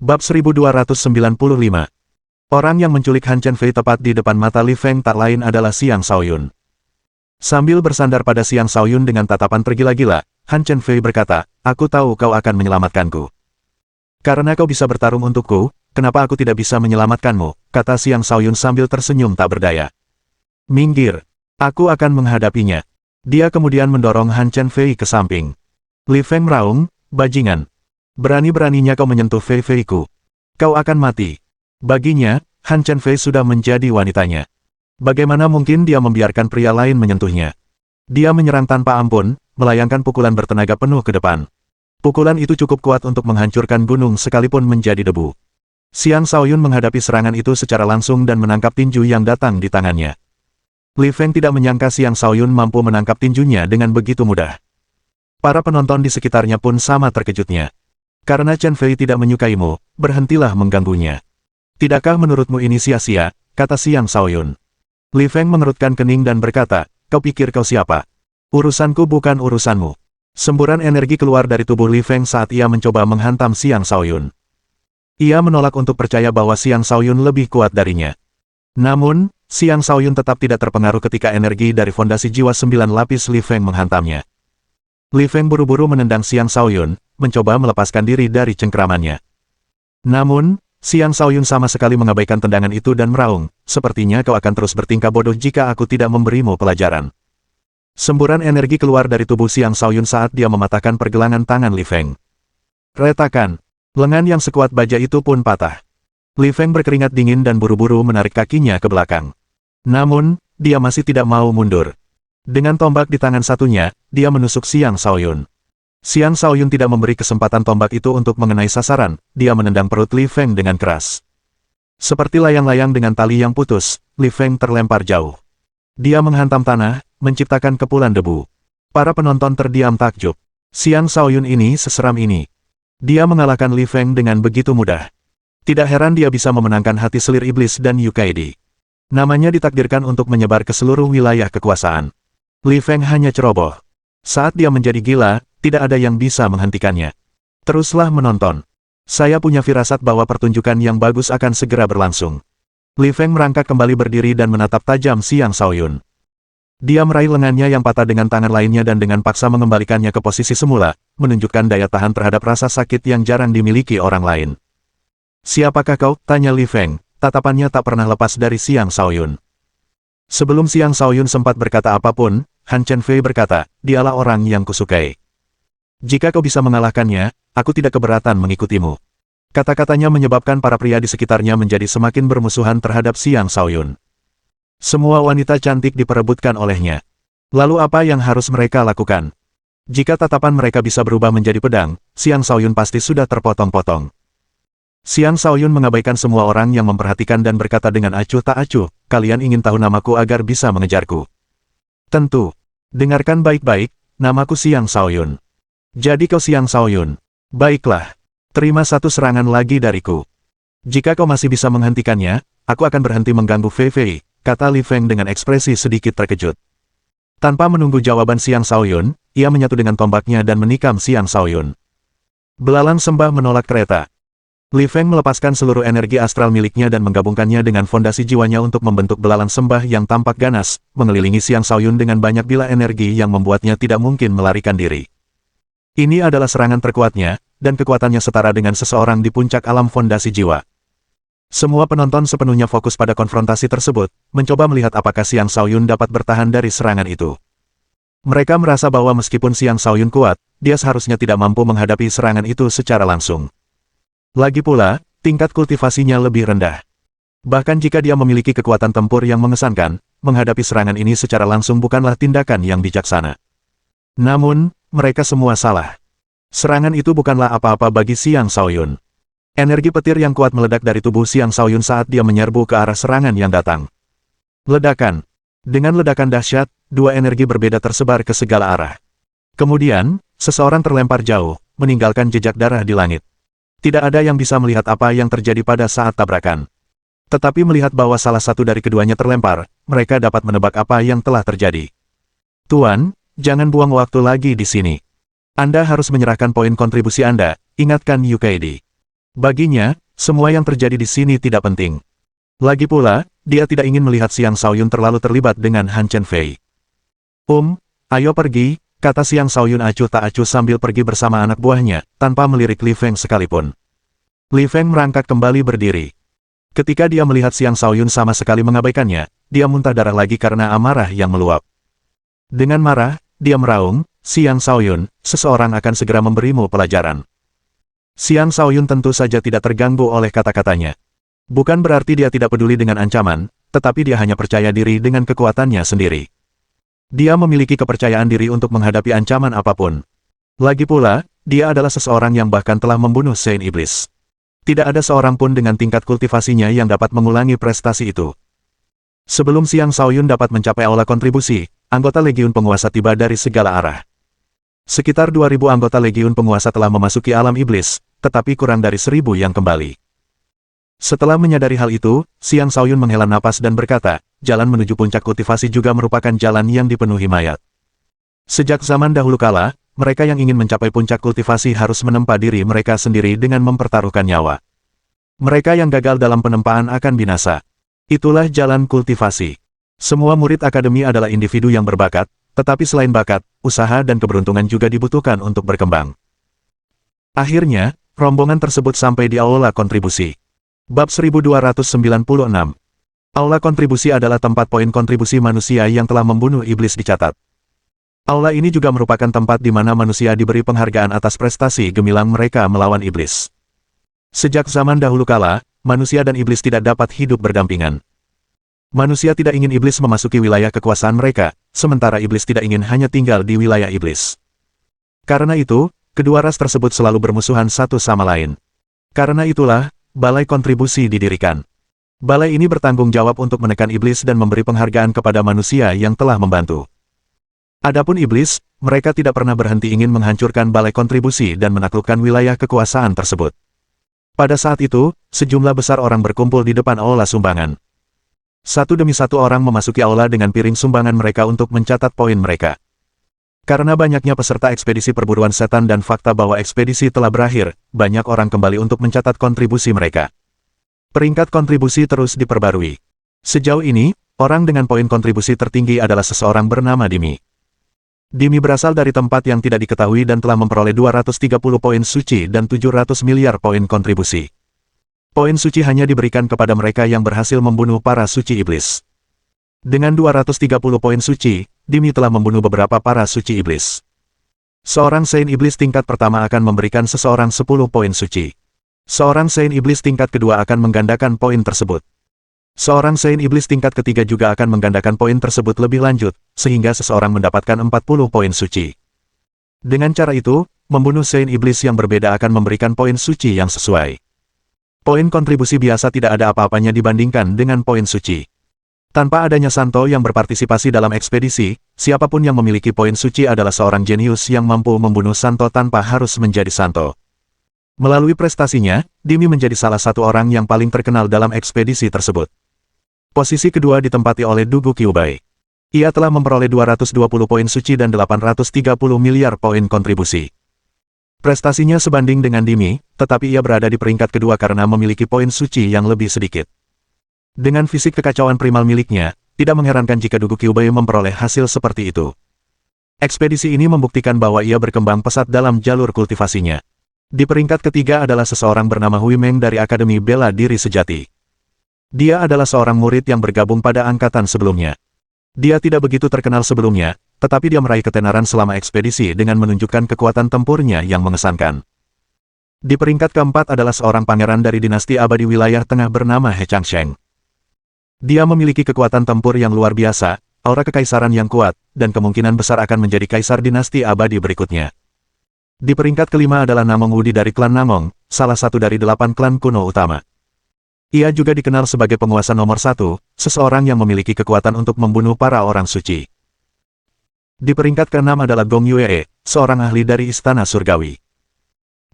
Bab 1295. Orang yang menculik Han Chen Fei tepat di depan mata Li Feng tak lain adalah Xiang Shaoyun. Sambil bersandar pada Xiang Shaoyun dengan tatapan tergila-gila, Han Chen Fei berkata, aku tahu kau akan menyelamatkanku. Karena kau bisa bertarung untukku, kenapa aku tidak bisa menyelamatkanmu, kata Xiang Shaoyun sambil tersenyum tak berdaya. Minggir, aku akan menghadapinya. Dia kemudian mendorong Han Chen Fei ke samping. Li Feng meraung, bajingan. Berani-beraninya kau menyentuh Fei Fei-ku. Kau akan mati. Baginya, Han Chen Fei sudah menjadi wanitanya. Bagaimana mungkin dia membiarkan pria lain menyentuhnya? Dia menyerang tanpa ampun, melayangkan pukulan bertenaga penuh ke depan. Pukulan itu cukup kuat untuk menghancurkan gunung sekalipun menjadi debu. Xiang Shaoyun menghadapi serangan itu secara langsung dan menangkap tinju yang datang di tangannya. Li Feng tidak menyangka Xiang Shaoyun mampu menangkap tinjunya dengan begitu mudah. Para penonton di sekitarnya pun sama terkejutnya. Karena Chen Fei tidak menyukaimu, berhentilah mengganggunya. Tidakkah menurutmu ini sia-sia, kata Xiang Shaoyun. Li Feng mengerutkan kening dan berkata, kau pikir kau siapa? Urusanku bukan urusanmu. Semburan energi keluar dari tubuh Li Feng saat ia mencoba menghantam Xiang Shaoyun. Ia menolak untuk percaya bahwa Xiang Shaoyun lebih kuat darinya. Namun, Xiang Shaoyun tetap tidak terpengaruh ketika energi dari fondasi jiwa 9 lapis Li Feng menghantamnya. Li Feng buru-buru menendang Xiang Shaoyun, mencoba melepaskan diri dari cengkramannya. Namun, Xiang Shaoyun sama sekali mengabaikan tendangan itu dan meraung, sepertinya kau akan terus bertingkah bodoh jika aku tidak memberimu pelajaran. Semburan energi keluar dari tubuh Xiang Shaoyun saat dia mematahkan pergelangan tangan Li Feng. Retakan. Lengan yang sekuat baja itu pun patah. Li Feng berkeringat dingin dan buru-buru menarik kakinya ke belakang. Namun, dia masih tidak mau mundur. Dengan tombak di tangan satunya, dia menusuk Xiang Shaoyun. Xiang Shaoyun tidak memberi kesempatan tombak itu untuk mengenai sasaran, dia menendang perut Li Feng dengan keras. Seperti layang-layang dengan tali yang putus, Li Feng terlempar jauh. Dia menghantam tanah, menciptakan kepulan debu. Para penonton terdiam takjub. Xiang Shaoyun ini seseram ini. Dia mengalahkan Li Feng dengan begitu mudah. Tidak heran dia bisa memenangkan hati selir iblis dan Yu Kaidi. Namanya ditakdirkan untuk menyebar ke seluruh wilayah kekuasaan. Li Feng hanya ceroboh. Saat dia menjadi gila, tidak ada yang bisa menghentikannya. Teruslah menonton. Saya punya firasat bahwa pertunjukan yang bagus akan segera berlangsung. Li Feng merangkak kembali berdiri dan menatap tajam Xiang Shaoyun. Dia meraih lengannya yang patah dengan tangan lainnya dan dengan paksa mengembalikannya ke posisi semula, menunjukkan daya tahan terhadap rasa sakit yang jarang dimiliki orang lain. Siapakah kau? Tanya Li Feng, tatapannya tak pernah lepas dari Xiang Shaoyun. Sebelum Xiang Shaoyun sempat berkata apapun, Han Chen Fei berkata, dialah orang yang kusukai. Jika kau bisa mengalahkannya, aku tidak keberatan mengikutimu. Kata-katanya menyebabkan para pria di sekitarnya menjadi semakin bermusuhan terhadap Xiang Shaoyun. Semua wanita cantik diperebutkan olehnya. Lalu apa yang harus mereka lakukan? Jika tatapan mereka bisa berubah menjadi pedang, Xiang Shaoyun pasti sudah terpotong-potong. Xiang Shaoyun mengabaikan semua orang yang memperhatikan dan berkata dengan acuh tak acuh, kalian ingin tahu namaku agar bisa mengejarku. Tentu. Dengarkan baik-baik, namaku Xiang Shaoyun. Jadi kau Xiang Shaoyun. Baiklah. Terima satu serangan lagi dariku. Jika kau masih bisa menghentikannya, aku akan berhenti mengganggu Fei Fei, kata Li Feng dengan ekspresi sedikit terkejut. Tanpa menunggu jawaban Xiang Shaoyun, ia menyatu dengan tombaknya dan menikam Xiang Shaoyun. Belalang sembah menolak kereta. Li Feng melepaskan seluruh energi astral miliknya dan menggabungkannya dengan fondasi jiwanya untuk membentuk belalang sembah yang tampak ganas, mengelilingi Xiang Shaoyun dengan banyak bila energi yang membuatnya tidak mungkin melarikan diri. Ini adalah serangan terkuatnya, dan kekuatannya setara dengan seseorang di puncak alam fondasi jiwa. Semua penonton sepenuhnya fokus pada konfrontasi tersebut, mencoba melihat apakah Xiang Shaoyun dapat bertahan dari serangan itu. Mereka merasa bahwa meskipun Xiang Shaoyun kuat, dia seharusnya tidak mampu menghadapi serangan itu secara langsung. Lagi pula, tingkat kultivasinya lebih rendah. Bahkan jika dia memiliki kekuatan tempur yang mengesankan, menghadapi serangan ini secara langsung bukanlah tindakan yang bijaksana. Namun, mereka semua salah. Serangan itu bukanlah apa-apa bagi Xiang Shaoyun. Energi petir yang kuat meledak dari tubuh Xiang Shaoyun saat dia menyerbu ke arah serangan yang datang. Ledakan. Dengan ledakan dahsyat, dua energi berbeda tersebar ke segala arah. Kemudian, seseorang terlempar jauh, meninggalkan jejak darah di langit. Tidak ada yang bisa melihat apa yang terjadi pada saat tabrakan. Tetapi melihat bahwa salah satu dari keduanya terlempar, mereka dapat menebak apa yang telah terjadi. Tuan, jangan buang waktu lagi di sini. Anda harus menyerahkan poin kontribusi Anda, ingatkan Yukaidi. Baginya, semua yang terjadi di sini tidak penting. Lagi pula, dia tidak ingin melihat Xiang Shaoyun terlalu terlibat dengan Han Chen Fei. Ayo pergi, kata Xiang Shaoyun acuh tak acuh sambil pergi bersama anak buahnya, tanpa melirik Li Feng sekalipun. Li Feng merangkak kembali berdiri. Ketika dia melihat Xiang Shaoyun sama sekali mengabaikannya, dia muntah darah lagi karena amarah yang meluap. Dengan marah, dia meraung, Xiang Shaoyun, seseorang akan segera memberimu pelajaran. Xiang Shaoyun tentu saja tidak terganggu oleh kata-katanya. Bukan berarti dia tidak peduli dengan ancaman, tetapi dia hanya percaya diri dengan kekuatannya sendiri. Dia memiliki kepercayaan diri untuk menghadapi ancaman apapun. Lagi pula, dia adalah seseorang yang bahkan telah membunuh Saint Iblis. Tidak ada seorang pun dengan tingkat kultivasinya yang dapat mengulangi prestasi itu. Sebelum Xiang Shaoyun dapat mencapai aula kontribusi, anggota Legiun Penguasa tiba dari segala arah. Sekitar 2.000 anggota Legiun Penguasa telah memasuki alam iblis, tetapi kurang dari 1.000 yang kembali. Setelah menyadari hal itu, Xiang Shaoyun menghela napas dan berkata, jalan menuju puncak kultivasi juga merupakan jalan yang dipenuhi mayat. Sejak zaman dahulu kala, mereka yang ingin mencapai puncak kultivasi harus menempa diri mereka sendiri dengan mempertaruhkan nyawa. Mereka yang gagal dalam penempaan akan binasa. Itulah jalan kultivasi. Semua murid akademi adalah individu yang berbakat, tetapi selain bakat, usaha dan keberuntungan juga dibutuhkan untuk berkembang. Akhirnya, rombongan tersebut sampai di aula kontribusi. Bab 1296. Aula kontribusi adalah tempat poin kontribusi manusia yang telah membunuh iblis dicatat. Aula ini juga merupakan tempat di mana manusia diberi penghargaan atas prestasi gemilang mereka melawan iblis. Sejak zaman dahulu kala, manusia dan iblis tidak dapat hidup berdampingan. Manusia tidak ingin iblis memasuki wilayah kekuasaan mereka, sementara iblis tidak ingin hanya tinggal di wilayah iblis. Karena itu, kedua ras tersebut selalu bermusuhan satu sama lain. Karena itulah, balai kontribusi didirikan. Balai ini bertanggung jawab untuk menekan iblis dan memberi penghargaan kepada manusia yang telah membantu. Adapun iblis, mereka tidak pernah berhenti ingin menghancurkan balai kontribusi dan menaklukkan wilayah kekuasaan tersebut. Pada saat itu, sejumlah besar orang berkumpul di depan aula sumbangan. Satu demi satu orang memasuki aula dengan piring sumbangan mereka untuk mencatat poin mereka. Karena banyaknya peserta ekspedisi perburuan setan dan fakta bahwa ekspedisi telah berakhir, banyak orang kembali untuk mencatat kontribusi mereka. Peringkat kontribusi terus diperbarui. Sejauh ini, orang dengan poin kontribusi tertinggi adalah seseorang bernama Dimi. Dimi berasal dari tempat yang tidak diketahui dan telah memperoleh 230 poin suci dan 700 miliar poin kontribusi. Poin suci hanya diberikan kepada mereka yang berhasil membunuh para suci iblis. Dengan 230 poin suci, Dimi telah membunuh beberapa para suci iblis. Seorang Saint Iblis tingkat pertama akan memberikan seseorang 10 poin suci. Seorang Saint Iblis tingkat kedua akan menggandakan poin tersebut. Seorang Saint Iblis tingkat ketiga juga akan menggandakan poin tersebut lebih lanjut, sehingga seseorang mendapatkan 40 poin suci. Dengan cara itu, membunuh Saint Iblis yang berbeda akan memberikan poin suci yang sesuai. Poin kontribusi biasa tidak ada apa-apanya dibandingkan dengan poin suci. Tanpa adanya Santo yang berpartisipasi dalam ekspedisi, siapapun yang memiliki poin suci adalah seorang jenius yang mampu membunuh Santo tanpa harus menjadi Santo. Melalui prestasinya, Dimi menjadi salah satu orang yang paling terkenal dalam ekspedisi tersebut. Posisi kedua ditempati oleh Dugu Kyubei. Ia telah memperoleh 220 poin suci dan 830 miliar poin kontribusi. Prestasinya sebanding dengan Dimi, tetapi ia berada di peringkat kedua karena memiliki poin suci yang lebih sedikit. Dengan fisik kekacauan primal miliknya, tidak mengherankan jika Dugu Kyubei memperoleh hasil seperti itu. Ekspedisi ini membuktikan bahwa ia berkembang pesat dalam jalur kultivasinya. Di peringkat ketiga adalah seseorang bernama Hui Meng dari Akademi Bela Diri Sejati. Dia adalah seorang murid yang bergabung pada angkatan sebelumnya. Dia tidak begitu terkenal sebelumnya, tetapi dia meraih ketenaran selama ekspedisi dengan menunjukkan kekuatan tempurnya yang mengesankan. Di peringkat keempat adalah seorang pangeran dari dinasti abadi wilayah tengah bernama He Changsheng. Dia memiliki kekuatan tempur yang luar biasa, aura kekaisaran yang kuat, dan kemungkinan besar akan menjadi kaisar dinasti abadi berikutnya. Di peringkat kelima adalah Namong Wudi dari klan Namong, salah satu dari 8 klan kuno utama. Ia juga dikenal sebagai penguasa nomor 1, seseorang yang memiliki kekuatan untuk membunuh para orang suci. Di peringkat keenam adalah Gong Yue, seorang ahli dari Istana Surgawi.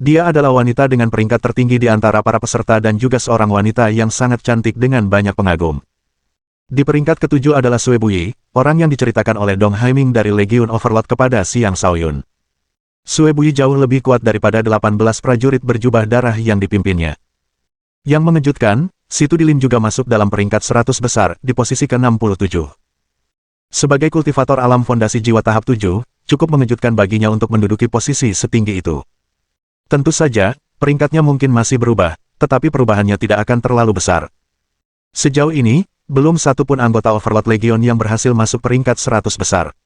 Dia adalah wanita dengan peringkat tertinggi di antara para peserta dan juga seorang wanita yang sangat cantik dengan banyak pengagum. Di peringkat ketujuh adalah Sue Buyi, orang yang diceritakan oleh Dong Haiming dari Legion Overlord kepada Xiang Shaoyun. Sue Buyi jauh lebih kuat daripada 18 prajurit berjubah darah yang dipimpinnya. Yang mengejutkan, Situ Dilin juga masuk dalam peringkat 100 besar di posisi ke-67. Sebagai kultivator alam fondasi jiwa tahap 7, cukup mengejutkan baginya untuk menduduki posisi setinggi itu. Tentu saja, peringkatnya mungkin masih berubah, tetapi perubahannya tidak akan terlalu besar. Sejauh ini, belum satu pun anggota Overlord Legion yang berhasil masuk peringkat 100 besar.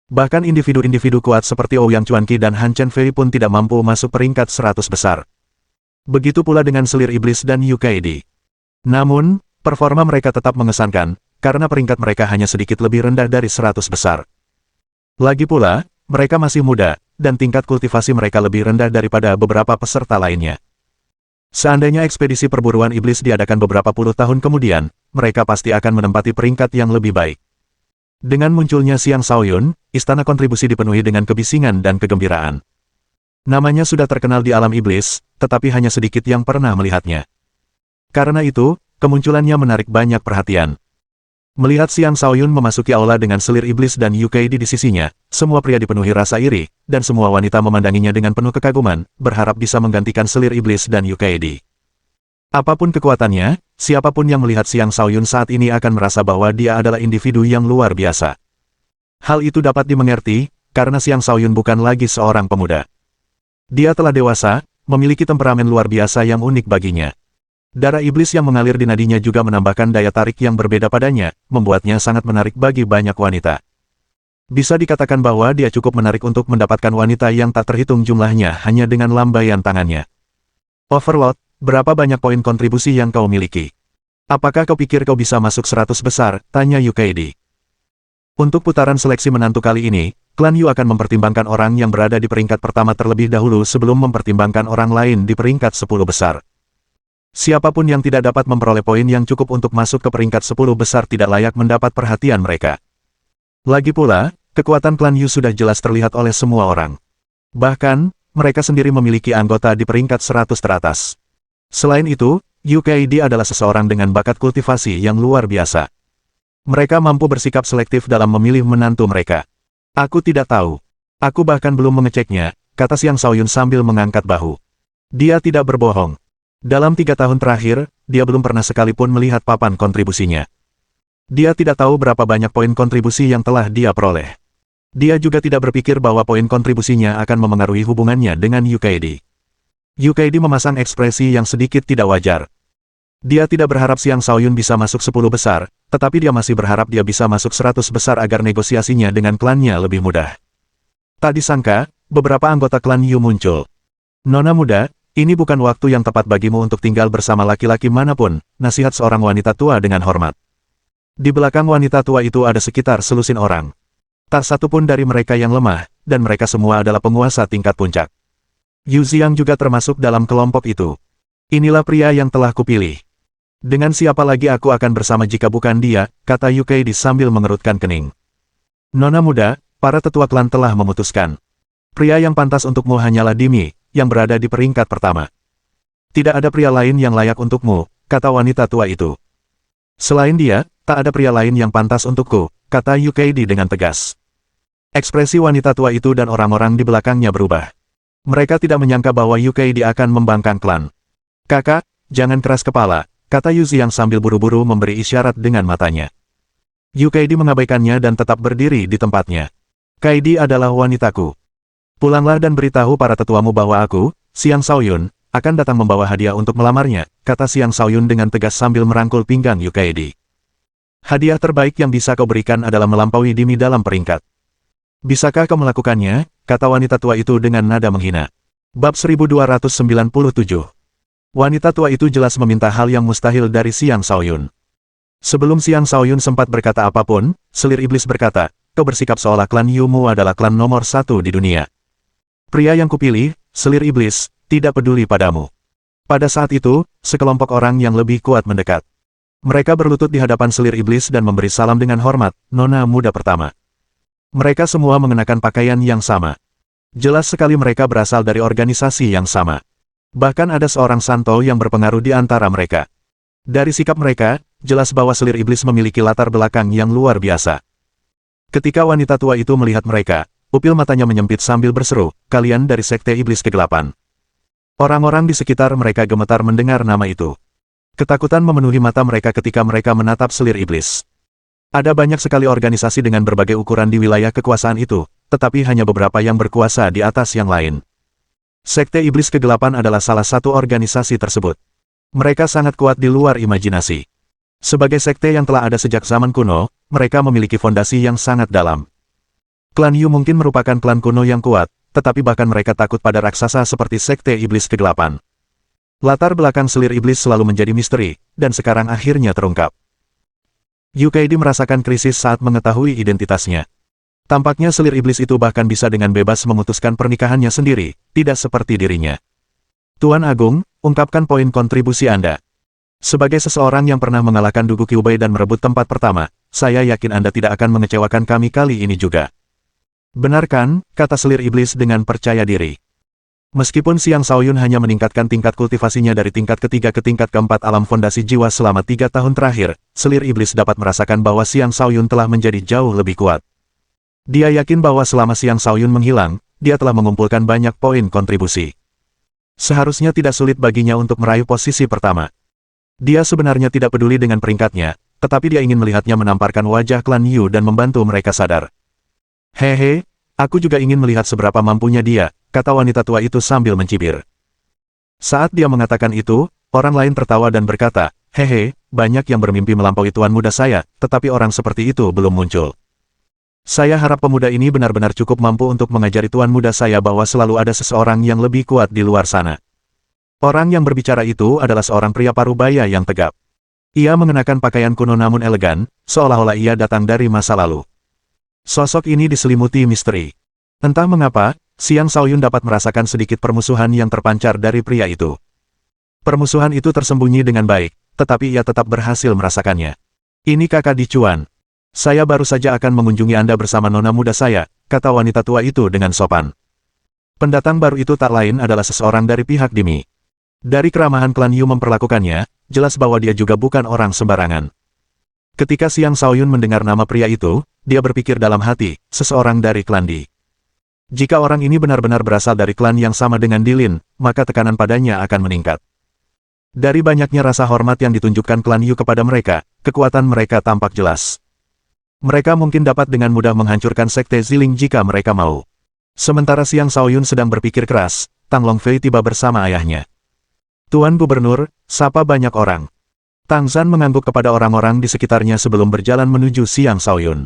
Bahkan individu-individu kuat seperti Ouyang Chuanqi dan Han Chen Fei pun tidak mampu masuk peringkat 100 besar. Begitu pula dengan Selir Iblis dan Yukaidi. Namun, performa mereka tetap mengesankan, karena peringkat mereka hanya sedikit lebih rendah dari 100 besar. Lagi pula, mereka masih muda, dan tingkat kultivasi mereka lebih rendah daripada beberapa peserta lainnya. Seandainya ekspedisi perburuan iblis diadakan beberapa puluh tahun kemudian, mereka pasti akan menempati peringkat yang lebih baik. Dengan munculnya Xiang Shaoyun, istana kontribusi dipenuhi dengan kebisingan dan kegembiraan. Namanya sudah terkenal di alam iblis, tetapi hanya sedikit yang pernah melihatnya. Karena itu, kemunculannya menarik banyak perhatian. Melihat Xiang Shaoyun memasuki aula dengan Selir Iblis dan Yukaidi di sisinya, semua pria dipenuhi rasa iri, dan semua wanita memandanginya dengan penuh kekaguman, berharap bisa menggantikan Selir Iblis dan Yukaidi. Apapun kekuatannya, siapapun yang melihat Xiang Shaoyun saat ini akan merasa bahwa dia adalah individu yang luar biasa. Hal itu dapat dimengerti, karena Xiang Shaoyun bukan lagi seorang pemuda. Dia telah dewasa, memiliki temperamen luar biasa yang unik baginya. Darah iblis yang mengalir di nadinya juga menambahkan daya tarik yang berbeda padanya, membuatnya sangat menarik bagi banyak wanita. Bisa dikatakan bahwa dia cukup menarik untuk mendapatkan wanita yang tak terhitung jumlahnya hanya dengan lambaian tangannya. Overlord, berapa banyak poin kontribusi yang kau miliki? Apakah kau pikir kau bisa masuk 100 besar? Tanya Yukaidi. Untuk putaran seleksi menantu kali ini, klan Yu akan mempertimbangkan orang yang berada di peringkat pertama terlebih dahulu sebelum mempertimbangkan orang lain di peringkat 10 besar. Siapapun yang tidak dapat memperoleh poin yang cukup untuk masuk ke peringkat 10 besar tidak layak mendapat perhatian mereka. Lagi pula, kekuatan klan Yu sudah jelas terlihat oleh semua orang. Bahkan, mereka sendiri memiliki anggota di peringkat 100 teratas. Selain itu, Yukaidi adalah seseorang dengan bakat kultivasi yang luar biasa. Mereka mampu bersikap selektif dalam memilih menantu mereka. Aku tidak tahu. Aku bahkan belum mengeceknya, kata Xiang Shaoyun sambil mengangkat bahu. Dia tidak berbohong. Dalam 3 tahun terakhir, dia belum pernah sekalipun melihat papan kontribusinya. Dia tidak tahu berapa banyak poin kontribusi yang telah dia peroleh. Dia juga tidak berpikir bahwa poin kontribusinya akan memengaruhi hubungannya dengan Yukaidi. Yukaidi memasang ekspresi yang sedikit tidak wajar. Dia tidak berharap Xiang Shaoyun bisa masuk 10 besar, tetapi dia masih berharap dia bisa masuk 100 besar agar negosiasinya dengan klannya lebih mudah. Tak disangka, beberapa anggota klan Yu muncul. Nona muda, ini bukan waktu yang tepat bagimu untuk tinggal bersama laki-laki manapun, nasihat seorang wanita tua dengan hormat. Di belakang wanita tua itu ada sekitar selusin orang. Tak satu pun dari mereka yang lemah, dan mereka semua adalah penguasa tingkat puncak. Yu Xiang juga termasuk dalam kelompok itu. Inilah pria yang telah kupilih. Dengan siapa lagi aku akan bersama jika bukan dia, kata Yu Keidi sambil mengerutkan kening. Nona muda, para tetua klan telah memutuskan. Pria yang pantas untukmu hanyalah Dimi, yang berada di peringkat pertama. Tidak ada pria lain yang layak untukmu, kata wanita tua itu. Selain dia, tak ada pria lain yang pantas untukku, kata Yu Keidi dengan tegas. Ekspresi wanita tua itu dan orang-orang di belakangnya berubah. Mereka tidak menyangka bahwa Yu Keidi akan membangkang klan. Kakak, jangan keras kepala, kata Yu Xiang sambil buru-buru memberi isyarat dengan matanya. Yu Keidi mengabaikannya dan tetap berdiri di tempatnya. Keidi adalah wanitaku. Pulanglah dan beritahu para tetuamu bahwa aku, Xiang Shaoyun, akan datang membawa hadiah untuk melamarnya, kata Xiang Shaoyun dengan tegas sambil merangkul pinggang Yu Keidi. Hadiah terbaik yang bisa kau berikan adalah melampaui Dimi dalam peringkat. Bisakah kau melakukannya? Kata wanita tua itu dengan nada menghina. Bab 1297. Wanita tua itu jelas meminta hal yang mustahil dari Xiang Shaoyun. Sebelum Xiang Shaoyun sempat berkata apapun, selir iblis berkata, kau bersikap seolah klan Yumu adalah klan nomor 1 di dunia. Pria yang kupilih, selir iblis, tidak peduli padamu. Pada saat itu, sekelompok orang yang lebih kuat mendekat. Mereka berlutut di hadapan selir iblis dan memberi salam dengan hormat, nona muda pertama. Mereka semua mengenakan pakaian yang sama. Jelas sekali mereka berasal dari organisasi yang sama. Bahkan ada seorang santo yang berpengaruh di antara mereka. Dari sikap mereka, jelas bahwa selir iblis memiliki latar belakang yang luar biasa. Ketika wanita tua itu melihat mereka, pupil matanya menyempit sambil berseru, kalian dari sekte iblis kegelapan. Orang-orang di sekitar mereka gemetar mendengar nama itu. Ketakutan memenuhi mata mereka ketika mereka menatap selir iblis. Ada banyak sekali organisasi dengan berbagai ukuran di wilayah kekuasaan itu, tetapi hanya beberapa yang berkuasa di atas yang lain. Sekte Iblis Kegelapan adalah salah satu organisasi tersebut. Mereka sangat kuat di luar imajinasi. Sebagai sekte yang telah ada sejak zaman kuno, mereka memiliki fondasi yang sangat dalam. Klan Yu mungkin merupakan klan kuno yang kuat, tetapi bahkan mereka takut pada raksasa seperti Sekte Iblis Kegelapan. Latar belakang selir iblis selalu menjadi misteri, dan sekarang akhirnya terungkap. Yu Keidi merasakan krisis saat mengetahui identitasnya. Tampaknya selir iblis itu bahkan bisa dengan bebas memutuskan pernikahannya sendiri, tidak seperti dirinya. Tuan Agung, ungkapkan poin kontribusi Anda. Sebagai seseorang yang pernah mengalahkan Dugu Kyubei dan merebut tempat pertama, saya yakin Anda tidak akan mengecewakan kami kali ini juga. Benar kan, kata selir iblis dengan percaya diri. Meskipun Xiang Shaoyun hanya meningkatkan tingkat kultivasinya dari tingkat ketiga ke tingkat keempat alam fondasi jiwa selama 3 tahun terakhir, selir iblis dapat merasakan bahwa Xiang Shaoyun telah menjadi jauh lebih kuat. Dia yakin bahwa selama Xiang Shaoyun menghilang, dia telah mengumpulkan banyak poin kontribusi. Seharusnya tidak sulit baginya untuk meraih posisi pertama. Dia sebenarnya tidak peduli dengan peringkatnya, tetapi dia ingin melihatnya menamparkan wajah klan Yu dan membantu mereka sadar. Hehe, aku juga ingin melihat seberapa mampunya dia, kata wanita tua itu sambil mencibir. Saat dia mengatakan itu, orang lain tertawa dan berkata, hehe, banyak yang bermimpi melampaui tuan muda saya, tetapi orang seperti itu belum muncul. Saya harap pemuda ini benar-benar cukup mampu untuk mengajari tuan muda saya bahwa selalu ada seseorang yang lebih kuat di luar sana. Orang yang berbicara itu adalah seorang pria parubaya yang tegap. Ia mengenakan pakaian kuno namun elegan, seolah-olah ia datang dari masa lalu. Sosok ini diselimuti misteri. Entah mengapa, Xiang Shaoyun dapat merasakan sedikit permusuhan yang terpancar dari pria itu. Permusuhan itu tersembunyi dengan baik, tetapi ia tetap berhasil merasakannya. Ini kakak Dicuan. Saya baru saja akan mengunjungi Anda bersama nona muda saya, kata wanita tua itu dengan sopan. Pendatang baru itu tak lain adalah seseorang dari pihak Dimi. Dari keramahan klan Yu memperlakukannya, jelas bahwa dia juga bukan orang sembarangan. Ketika Xiang Shaoyun mendengar nama pria itu, dia berpikir dalam hati, seseorang dari klan Di. Jika orang ini benar-benar berasal dari klan yang sama dengan Dilin, maka tekanan padanya akan meningkat. Dari banyaknya rasa hormat yang ditunjukkan klan Yu kepada mereka, kekuatan mereka tampak jelas. Mereka mungkin dapat dengan mudah menghancurkan sekte Ziling jika mereka mau. Sementara Xiang Shaoyun sedang berpikir keras, Tang Longfei tiba bersama ayahnya. Tuan Gubernur, sapa banyak orang. Tang Zhan mengangguk kepada orang-orang di sekitarnya sebelum berjalan menuju Xiang Shaoyun.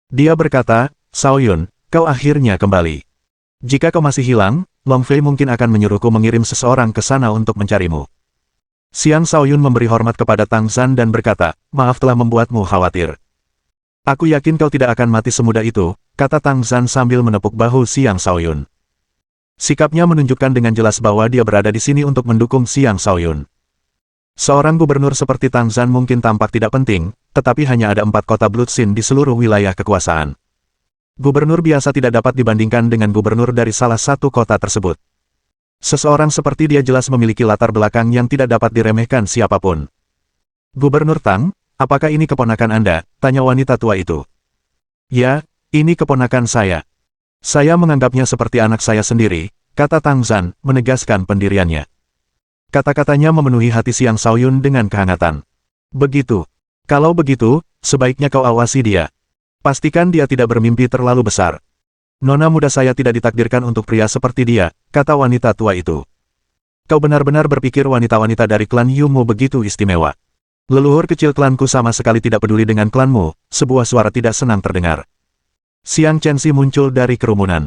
Dia berkata, Shaoyun, kau akhirnya kembali. Jika kau masih hilang, Long Fei mungkin akan menyuruhku mengirim seseorang ke sana untuk mencarimu. Xiang Shaoyun memberi hormat kepada Tang Zhan dan berkata, maaf telah membuatmu khawatir. Aku yakin kau tidak akan mati semudah itu, kata Tang Zhan sambil menepuk bahu Xiang Shaoyun. Sikapnya menunjukkan dengan jelas bahwa dia berada di sini untuk mendukung Xiang Shaoyun. Seorang gubernur seperti Tang Zhan mungkin tampak tidak penting, tetapi hanya ada 4 kota Bloodsin di seluruh wilayah kekuasaan. Gubernur biasa tidak dapat dibandingkan dengan gubernur dari salah satu kota tersebut. Seseorang seperti dia jelas memiliki latar belakang yang tidak dapat diremehkan siapapun. Gubernur Tang, apakah ini keponakan Anda? Tanya wanita tua itu. Ya, ini keponakan saya. Saya menganggapnya seperti anak saya sendiri, kata Tang Zhan, menegaskan pendiriannya. Kata-katanya memenuhi hati Xiang Shaoyun dengan kehangatan. Begitu. Kalau begitu, sebaiknya kau awasi dia. Pastikan dia tidak bermimpi terlalu besar. Nona muda saya tidak ditakdirkan untuk pria seperti dia, kata wanita tua itu. Kau benar-benar berpikir wanita-wanita dari klan Yumu begitu istimewa. Leluhur kecil klanku sama sekali tidak peduli dengan klanmu, sebuah suara tidak senang terdengar. Xiang Chenxi muncul dari kerumunan.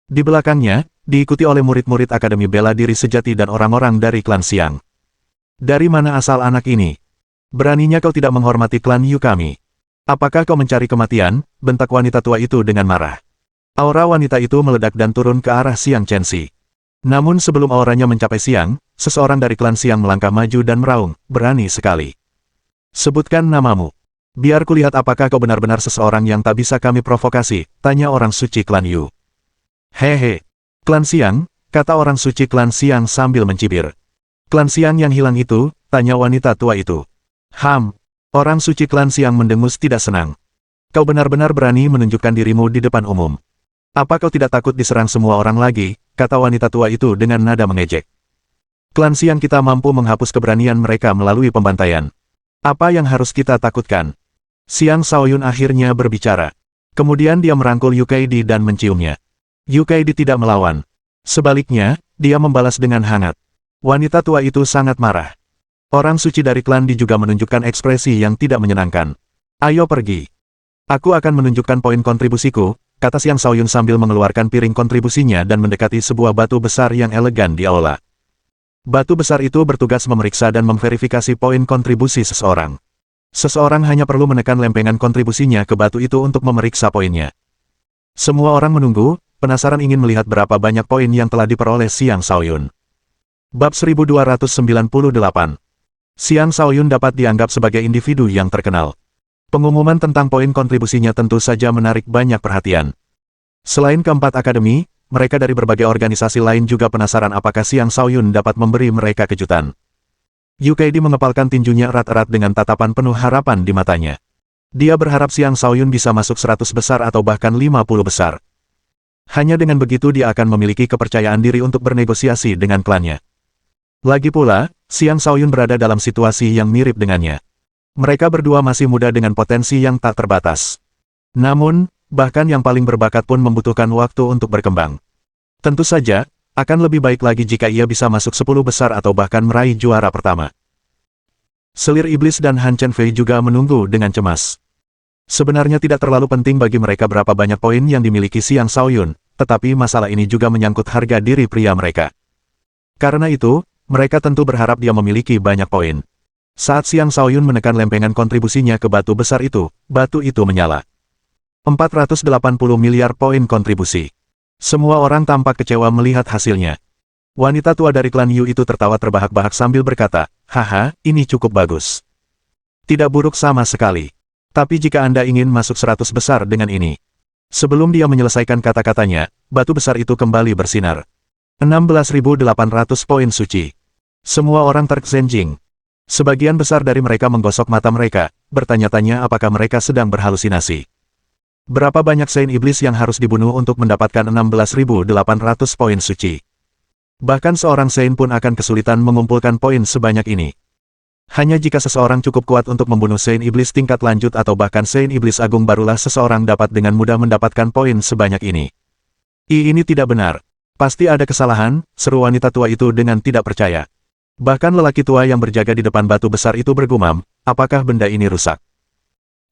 Di belakangnya, diikuti oleh murid-murid Akademi Bela Diri Sejati dan orang-orang dari klan Xiang. Dari mana asal anak ini? Beraninya kau tidak menghormati klan Yu kami. Apakah kau mencari kematian? Bentak wanita tua itu dengan marah. Aura wanita itu meledak dan turun ke arah Xiang Chenxi. Namun sebelum auranya mencapai Xiang, seseorang dari klan Xiang melangkah maju dan meraung, berani sekali. Sebutkan namamu. Biar kulihat apakah kau benar-benar seseorang yang tak bisa kami provokasi, tanya orang suci klan Yu. Hehe. Klan Xiang, kata orang suci klan Xiang sambil mencibir. Klan Xiang yang hilang itu, tanya wanita tua itu. Orang suci klan Xiang mendengus tidak senang. Kau benar-benar berani menunjukkan dirimu di depan umum. Apa kau tidak takut diserang semua orang lagi, kata wanita tua itu dengan nada mengejek. Klan Xiang kita mampu menghapus keberanian mereka melalui pembantaian. Apa yang harus kita takutkan? Xiang Shaoyun akhirnya berbicara. Kemudian dia merangkul Yu Kaidi dan menciumnya. Yu Kaidi tidak melawan. Sebaliknya, dia membalas dengan hangat. Wanita tua itu sangat marah. Orang suci dari klan Di juga menunjukkan ekspresi yang tidak menyenangkan. Ayo pergi. Aku akan menunjukkan poin kontribusiku, kata Xiang Shaoyun sambil mengeluarkan piring kontribusinya dan mendekati sebuah batu besar yang elegan di aula. Batu besar itu bertugas memeriksa dan memverifikasi poin kontribusi seseorang. Seseorang hanya perlu menekan lempengan kontribusinya ke batu itu untuk memeriksa poinnya. Semua orang menunggu, penasaran ingin melihat berapa banyak poin yang telah diperoleh Xiang Shaoyun. Bab 1298. Xiang Shaoyun dapat dianggap sebagai individu yang terkenal. Pengumuman tentang poin kontribusinya tentu saja menarik banyak perhatian. Selain keempat akademi, mereka dari berbagai organisasi lain juga penasaran apakah Xiang Shaoyun dapat memberi mereka kejutan. Yu Kaidi mengepalkan tinjunya erat-erat dengan tatapan penuh harapan di matanya. Dia berharap Xiang Shaoyun bisa masuk 100 besar atau bahkan 50 besar. Hanya dengan begitu dia akan memiliki kepercayaan diri untuk bernegosiasi dengan klannya. Lagi pula, Xiang Shaoyun berada dalam situasi yang mirip dengannya. Mereka berdua masih muda dengan potensi yang tak terbatas. Namun, bahkan yang paling berbakat pun membutuhkan waktu untuk berkembang. Tentu saja, akan lebih baik lagi jika ia bisa masuk 10 besar atau bahkan meraih juara pertama. Selir Iblis dan Han Chen Fei juga menunggu dengan cemas. Sebenarnya tidak terlalu penting bagi mereka berapa banyak poin yang dimiliki Xiang Shaoyun, tetapi masalah ini juga menyangkut harga diri pria mereka. Karena itu, mereka tentu berharap dia memiliki banyak poin. Saat Xiang Shaoyun menekan lempengan kontribusinya ke batu besar itu menyala. 480 miliar poin kontribusi. Semua orang tampak kecewa melihat hasilnya. Wanita tua dari klan Yu itu tertawa terbahak-bahak sambil berkata, haha, ini cukup bagus. Tidak buruk sama sekali. Tapi jika Anda ingin masuk 100 besar dengan ini. Sebelum dia menyelesaikan kata-katanya, batu besar itu kembali bersinar. 16.800 poin suci. Semua orang terksenjing. Sebagian besar dari mereka menggosok mata mereka, bertanya-tanya apakah mereka sedang berhalusinasi. Berapa banyak Saint Iblis yang harus dibunuh untuk mendapatkan 16.800 poin suci? Bahkan seorang Saint pun akan kesulitan mengumpulkan poin sebanyak ini. Hanya jika seseorang cukup kuat untuk membunuh Saint Iblis tingkat lanjut atau bahkan Saint Iblis Agung barulah seseorang dapat dengan mudah mendapatkan poin sebanyak ini. Ini tidak benar. Pasti ada kesalahan, seru wanita tua itu dengan tidak percaya. Bahkan lelaki tua yang berjaga di depan batu besar itu bergumam, apakah benda ini rusak?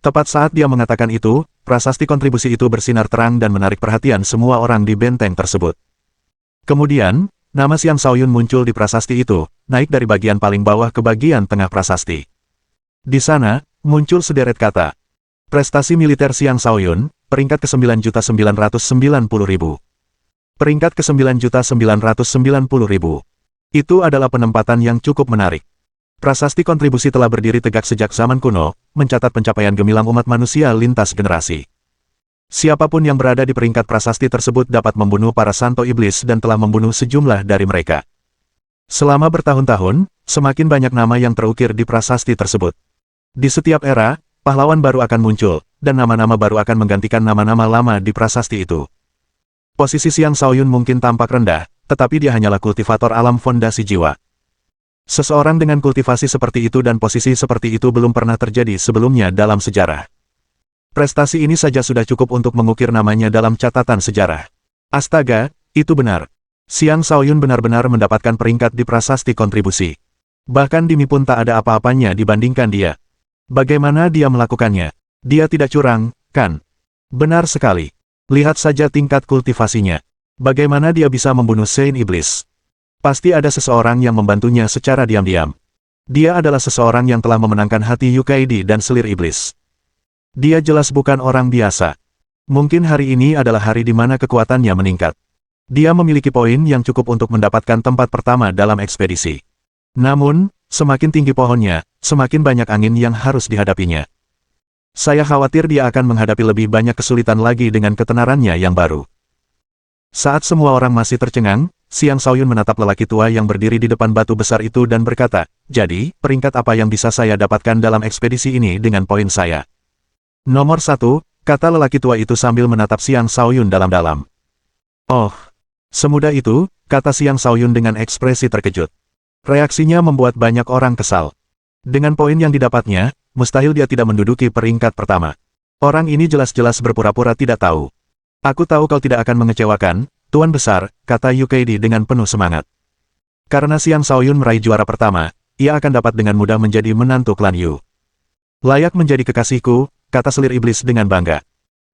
Tepat saat dia mengatakan itu, prasasti kontribusi itu bersinar terang dan menarik perhatian semua orang di benteng tersebut. Kemudian, nama Xiang Shaoyun muncul di prasasti itu, naik dari bagian paling bawah ke bagian tengah prasasti. Di sana, muncul sederet kata. Prestasi militer Xiang Shaoyun, peringkat ke-9.990.000. Peringkat ke-9.990.000. Itu adalah penempatan yang cukup menarik. Prasasti kontribusi telah berdiri tegak sejak zaman kuno, mencatat pencapaian gemilang umat manusia lintas generasi. Siapapun yang berada di peringkat prasasti tersebut dapat membunuh para santo iblis dan telah membunuh sejumlah dari mereka. Selama bertahun-tahun, semakin banyak nama yang terukir di prasasti tersebut. Di setiap era, pahlawan baru akan muncul, dan nama-nama baru akan menggantikan nama-nama lama di prasasti itu. Posisi Xiang Shaoyun mungkin tampak rendah, tetapi dia hanyalah kultivator alam fondasi jiwa. Seseorang dengan kultivasi seperti itu dan posisi seperti itu belum pernah terjadi sebelumnya dalam sejarah. Prestasi ini saja sudah cukup untuk mengukir namanya dalam catatan sejarah. Astaga, itu benar. Xiang Shaoyun benar-benar mendapatkan peringkat di prasasti kontribusi. Bahkan di Mi pun tak ada apa-apanya dibandingkan dia. Bagaimana dia melakukannya? Dia tidak curang, kan? Benar sekali. Lihat saja tingkat kultivasinya. Bagaimana dia bisa membunuh Saint Iblis? Pasti ada seseorang yang membantunya secara diam-diam. Dia adalah seseorang yang telah memenangkan hati Yukaidi dan selir iblis. Dia jelas bukan orang biasa. Mungkin hari ini adalah hari di mana kekuatannya meningkat. Dia memiliki poin yang cukup untuk mendapatkan tempat pertama dalam ekspedisi. Namun, semakin tinggi pohonnya, semakin banyak angin yang harus dihadapinya. Saya khawatir dia akan menghadapi lebih banyak kesulitan lagi dengan ketenarannya yang baru. Saat semua orang masih tercengang, Xiang Shaoyun menatap lelaki tua yang berdiri di depan batu besar itu dan berkata, jadi, peringkat apa yang bisa saya dapatkan dalam ekspedisi ini dengan poin saya? Nomor 1, kata lelaki tua itu sambil menatap Xiang Shaoyun dalam-dalam. Oh, semudah itu, kata Xiang Shaoyun dengan ekspresi terkejut. Reaksinya membuat banyak orang kesal. Dengan poin yang didapatnya, mustahil dia tidak menduduki peringkat pertama. Orang ini jelas-jelas berpura-pura tidak tahu. Aku tahu kau tidak akan mengecewakan, Tuan Besar, kata Yukaidi dengan penuh semangat. Karena Xiang Shaoyun meraih juara pertama, ia akan dapat dengan mudah menjadi menantu klan Yu. Layak menjadi kekasihku, kata selir iblis dengan bangga.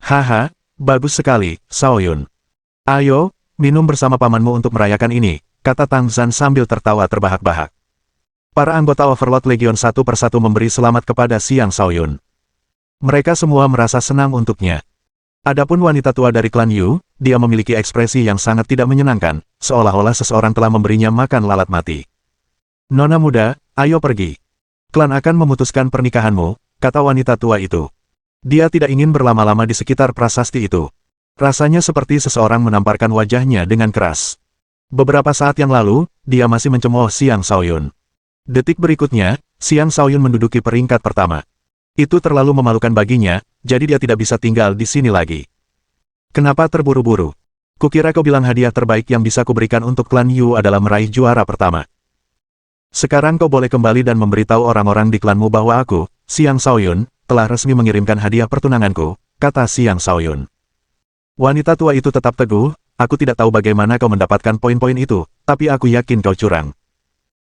Haha, bagus sekali, Shaoyun. Ayo, minum bersama pamanmu untuk merayakan ini, kata Tang Zhan sambil tertawa terbahak-bahak. Para anggota Overlord Legion satu persatu memberi selamat kepada Xiang Shaoyun. Mereka semua merasa senang untuknya. Adapun wanita tua dari klan Yu, dia memiliki ekspresi yang sangat tidak menyenangkan, seolah-olah seseorang telah memberinya makan lalat mati. Nona muda, ayo pergi. Klan akan memutuskan pernikahanmu, kata wanita tua itu. Dia tidak ingin berlama-lama di sekitar prasasti itu. Rasanya seperti seseorang menamparkan wajahnya dengan keras. Beberapa saat yang lalu, dia masih mencemooh Xiang Shaoyun. Detik berikutnya, Xiang Shaoyun menduduki peringkat pertama. Itu terlalu memalukan baginya, jadi dia tidak bisa tinggal di sini lagi. Kenapa terburu-buru? Kukira kau bilang hadiah terbaik yang bisa kuberikan untuk klan Yu adalah meraih juara pertama. Sekarang kau boleh kembali dan memberitahu orang-orang di klanmu bahwa aku, Xiang Shaoyun, telah resmi mengirimkan hadiah pertunanganku, kata Xiang Shaoyun. Wanita tua itu tetap teguh, aku tidak tahu bagaimana kau mendapatkan poin-poin itu, tapi aku yakin kau curang.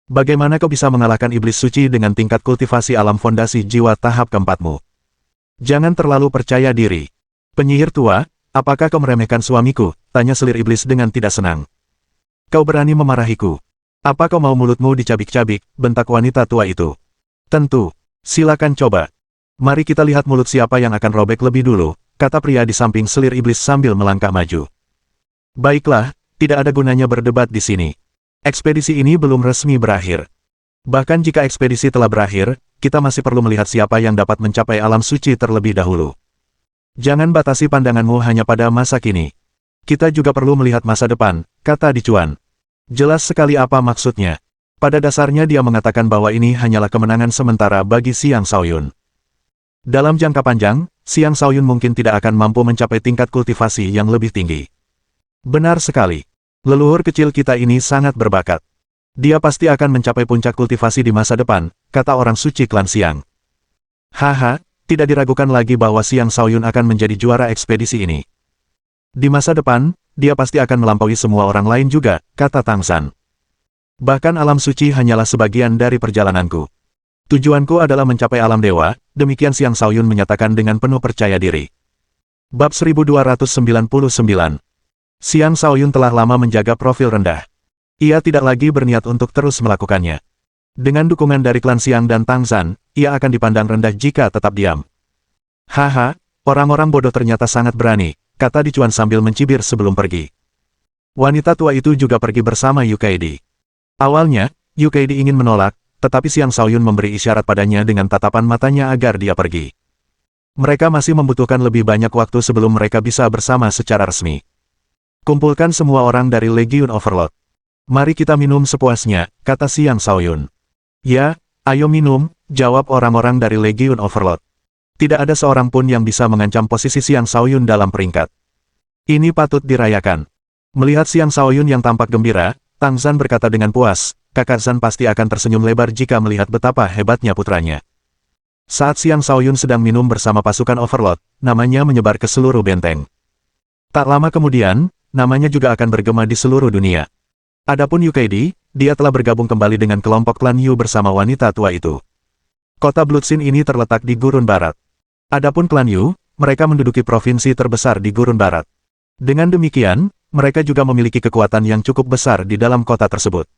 Bagaimana kau bisa mengalahkan iblis suci dengan tingkat kultivasi alam fondasi jiwa tahap keempatmu? Jangan terlalu percaya diri. Penyihir tua, apakah kau meremehkan suamiku? Tanya selir iblis dengan tidak senang. Kau berani memarahiku. Apa kau mau mulutmu dicabik-cabik? Bentak wanita tua itu. Tentu. Silakan coba. Mari kita lihat mulut siapa yang akan robek lebih dulu, kata pria di samping selir iblis sambil melangkah maju. Baiklah, tidak ada gunanya berdebat di sini. Ekspedisi ini belum resmi berakhir. Bahkan jika ekspedisi telah berakhir, kita masih perlu melihat siapa yang dapat mencapai alam suci terlebih dahulu. Jangan batasi pandanganmu hanya pada masa kini. Kita juga perlu melihat masa depan, kata Dicuan. Jelas sekali apa maksudnya. Pada dasarnya dia mengatakan bahwa ini hanyalah kemenangan sementara bagi Xiang Shaoyun. Dalam jangka panjang, Xiang Shaoyun mungkin tidak akan mampu mencapai tingkat kultivasi yang lebih tinggi. Benar sekali. Leluhur kecil kita ini sangat berbakat. Dia pasti akan mencapai puncak kultivasi di masa depan, kata orang suci klan Xiang. Haha, tidak diragukan lagi bahwa Xiang Shaoyun akan menjadi juara ekspedisi ini. Di masa depan, dia pasti akan melampaui semua orang lain juga, kata Tang Zhan. Bahkan alam suci hanyalah sebagian dari perjalananku. Tujuanku adalah mencapai alam dewa, demikian Xiang Shaoyun menyatakan dengan penuh percaya diri. Bab 1299. Xiang Shaoyun telah lama menjaga profil rendah. Ia tidak lagi berniat untuk terus melakukannya. Dengan dukungan dari klan Xiang dan Tang Zhan, ia akan dipandang rendah jika tetap diam. Haha, orang-orang bodoh ternyata sangat berani, kata Dicuan sambil mencibir sebelum pergi. Wanita tua itu juga pergi bersama Yu Kaidi. Awalnya, Yu Kaidi ingin menolak, tetapi Xiang Shaoyun memberi isyarat padanya dengan tatapan matanya agar dia pergi. Mereka masih membutuhkan lebih banyak waktu sebelum mereka bisa bersama secara resmi. Kumpulkan semua orang dari Legion Overlord. Mari kita minum sepuasnya, kata Xiang Shaoyun. Ya, ayo minum, jawab orang-orang dari Legion Overlord. Tidak ada seorang pun yang bisa mengancam posisi Xiang Shaoyun dalam peringkat. Ini patut dirayakan. Melihat Xiang Shaoyun yang tampak gembira, Tang Zhan berkata dengan puas, kakak Zhan pasti akan tersenyum lebar jika melihat betapa hebatnya putranya. Saat Xiang Shaoyun sedang minum bersama pasukan Overlord, namanya menyebar ke seluruh benteng. Tak lama kemudian, namanya juga akan bergema di seluruh dunia. Adapun Yu Kaidi, dia telah bergabung kembali dengan kelompok klan Yu bersama wanita tua itu. Kota Bloodsin ini terletak di Gurun Barat. Adapun klan Yu, mereka menduduki provinsi terbesar di Gurun Barat. Dengan demikian, mereka juga memiliki kekuatan yang cukup besar di dalam kota tersebut.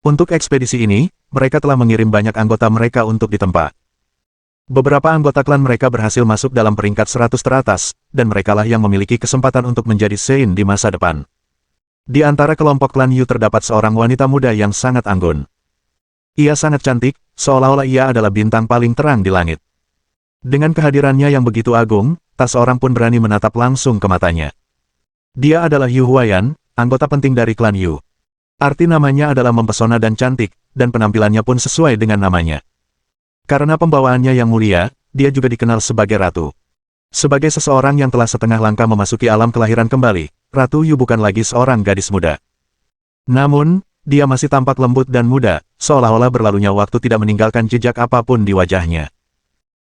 Untuk ekspedisi ini, mereka telah mengirim banyak anggota mereka untuk ditempa. Beberapa anggota klan mereka berhasil masuk dalam peringkat 100 teratas, dan merekalah yang memiliki kesempatan untuk menjadi Sein di masa depan. Di antara kelompok klan Yu terdapat seorang wanita muda yang sangat anggun. Ia sangat cantik, seolah-olah ia adalah bintang paling terang di langit. Dengan kehadirannya yang begitu agung, tak seorang pun berani menatap langsung ke matanya. Dia adalah Yu Huayan, anggota penting dari klan Yu. Arti namanya adalah mempesona dan cantik, dan penampilannya pun sesuai dengan namanya. Karena pembawaannya yang mulia, dia juga dikenal sebagai ratu. Sebagai seseorang yang telah setengah langkah memasuki alam kelahiran kembali, Ratu Yu bukan lagi seorang gadis muda. Namun, dia masih tampak lembut dan muda, seolah-olah berlalunya waktu tidak meninggalkan jejak apapun di wajahnya.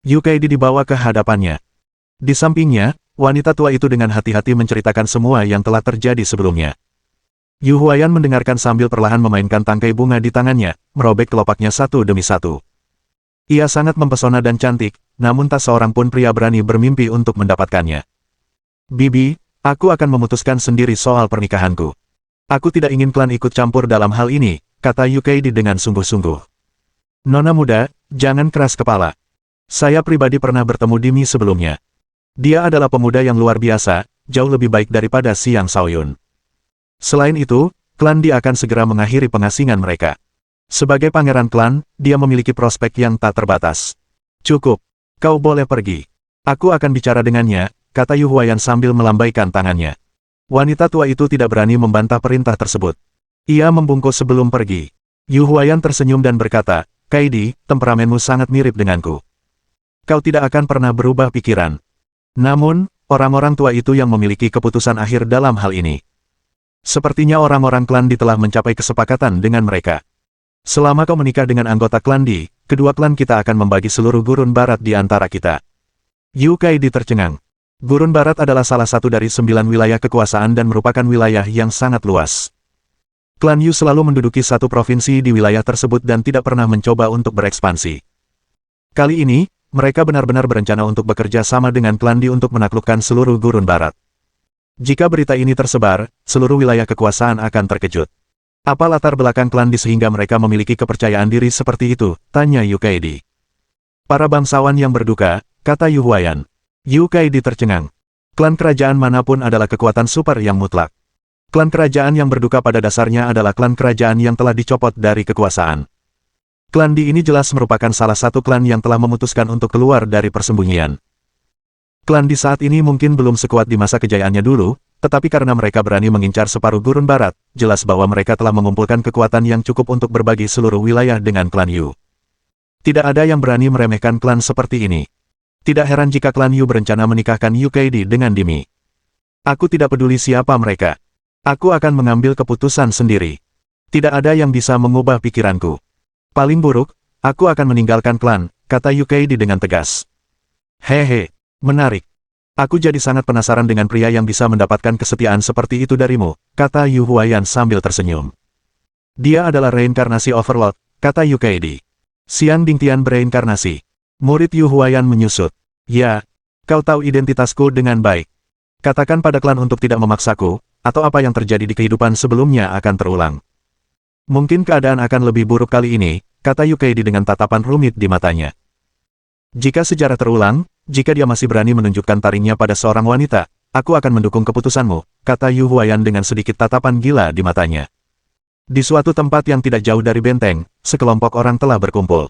Yu Kaidi dibawa ke hadapannya. Di sampingnya, wanita tua itu dengan hati-hati menceritakan semua yang telah terjadi sebelumnya. Yu Huayan mendengarkan sambil perlahan memainkan tangkai bunga di tangannya, merobek kelopaknya satu demi satu. Ia sangat mempesona dan cantik, namun tak seorang pun pria berani bermimpi untuk mendapatkannya. Bibi, aku akan memutuskan sendiri soal pernikahanku. Aku tidak ingin klan ikut campur dalam hal ini, kata Yu Kaidi dengan sungguh-sungguh. Nona muda, jangan keras kepala. Saya pribadi pernah bertemu Dimi sebelumnya. Dia adalah pemuda yang luar biasa, jauh lebih baik daripada Xiang Shaoyun. Selain itu, klan Di akan segera mengakhiri pengasingan mereka. Sebagai pangeran klan, dia memiliki prospek yang tak terbatas. Cukup, kau boleh pergi. Aku akan bicara dengannya, kata Yu Huayan sambil melambaikan tangannya. Wanita tua itu tidak berani membantah perintah tersebut. Ia membungkuk sebelum pergi. Yu Huayan tersenyum dan berkata, Kaidi, temperamenmu sangat mirip denganku. Kau tidak akan pernah berubah pikiran. Namun, orang-orang tua itu yang memiliki keputusan akhir dalam hal ini. Sepertinya orang-orang klan Di telah mencapai kesepakatan dengan mereka. Selama kau menikah dengan anggota klan Di, kedua klan kita akan membagi seluruh Gurun Barat di antara kita. Yu Kaidi tercengang. Gurun Barat adalah salah satu dari 9 wilayah kekuasaan dan merupakan wilayah yang sangat luas. Klan Yu selalu menduduki satu provinsi di wilayah tersebut dan tidak pernah mencoba untuk berekspansi. Kali ini, mereka benar-benar berencana untuk bekerja sama dengan klan Di untuk menaklukkan seluruh Gurun Barat. Jika berita ini tersebar, seluruh wilayah kekuasaan akan terkejut. Apa latar belakang klan Di sehingga mereka memiliki kepercayaan diri seperti itu? Tanya Yu Kaidi. Para bangsawan yang berduka, kata Yu Huayan. Yu Kaidi tercengang. Klan kerajaan manapun adalah kekuatan super yang mutlak. Klan kerajaan yang berduka pada dasarnya adalah klan kerajaan yang telah dicopot dari kekuasaan. Klan Di ini jelas merupakan salah satu klan yang telah memutuskan untuk keluar dari persembunyian. Klan Di saat ini mungkin belum sekuat di masa kejayaannya dulu, tetapi karena mereka berani mengincar separuh Gurun Barat, jelas bahwa mereka telah mengumpulkan kekuatan yang cukup untuk berbagi seluruh wilayah dengan klan Yu. Tidak ada yang berani meremehkan klan seperti ini. Tidak heran jika klan Yu berencana menikahkan Yu Kaidi dengan Dimi. Aku tidak peduli siapa mereka. Aku akan mengambil keputusan sendiri. Tidak ada yang bisa mengubah pikiranku. Paling buruk, aku akan meninggalkan klan, kata Yu Kaidi dengan tegas. Hehe, menarik. Aku jadi sangat penasaran dengan pria yang bisa mendapatkan kesetiaan seperti itu darimu, kata Yu Huayan sambil tersenyum. Dia adalah reinkarnasi Overlord, kata Yukaidi. Xiang Dingtian bereinkarnasi. Murid Yu Huayan menyusut. Ya, kau tahu identitasku dengan baik. Katakan pada klan untuk tidak memaksaku, atau apa yang terjadi di kehidupan sebelumnya akan terulang. Mungkin keadaan akan lebih buruk kali ini, kata Yukaidi dengan tatapan rumit di matanya. Jika sejarah terulang, jika dia masih berani menunjukkan taringnya pada seorang wanita, aku akan mendukung keputusanmu, kata Yu Huayan dengan sedikit tatapan gila di matanya. Di suatu tempat yang tidak jauh dari benteng, sekelompok orang telah berkumpul.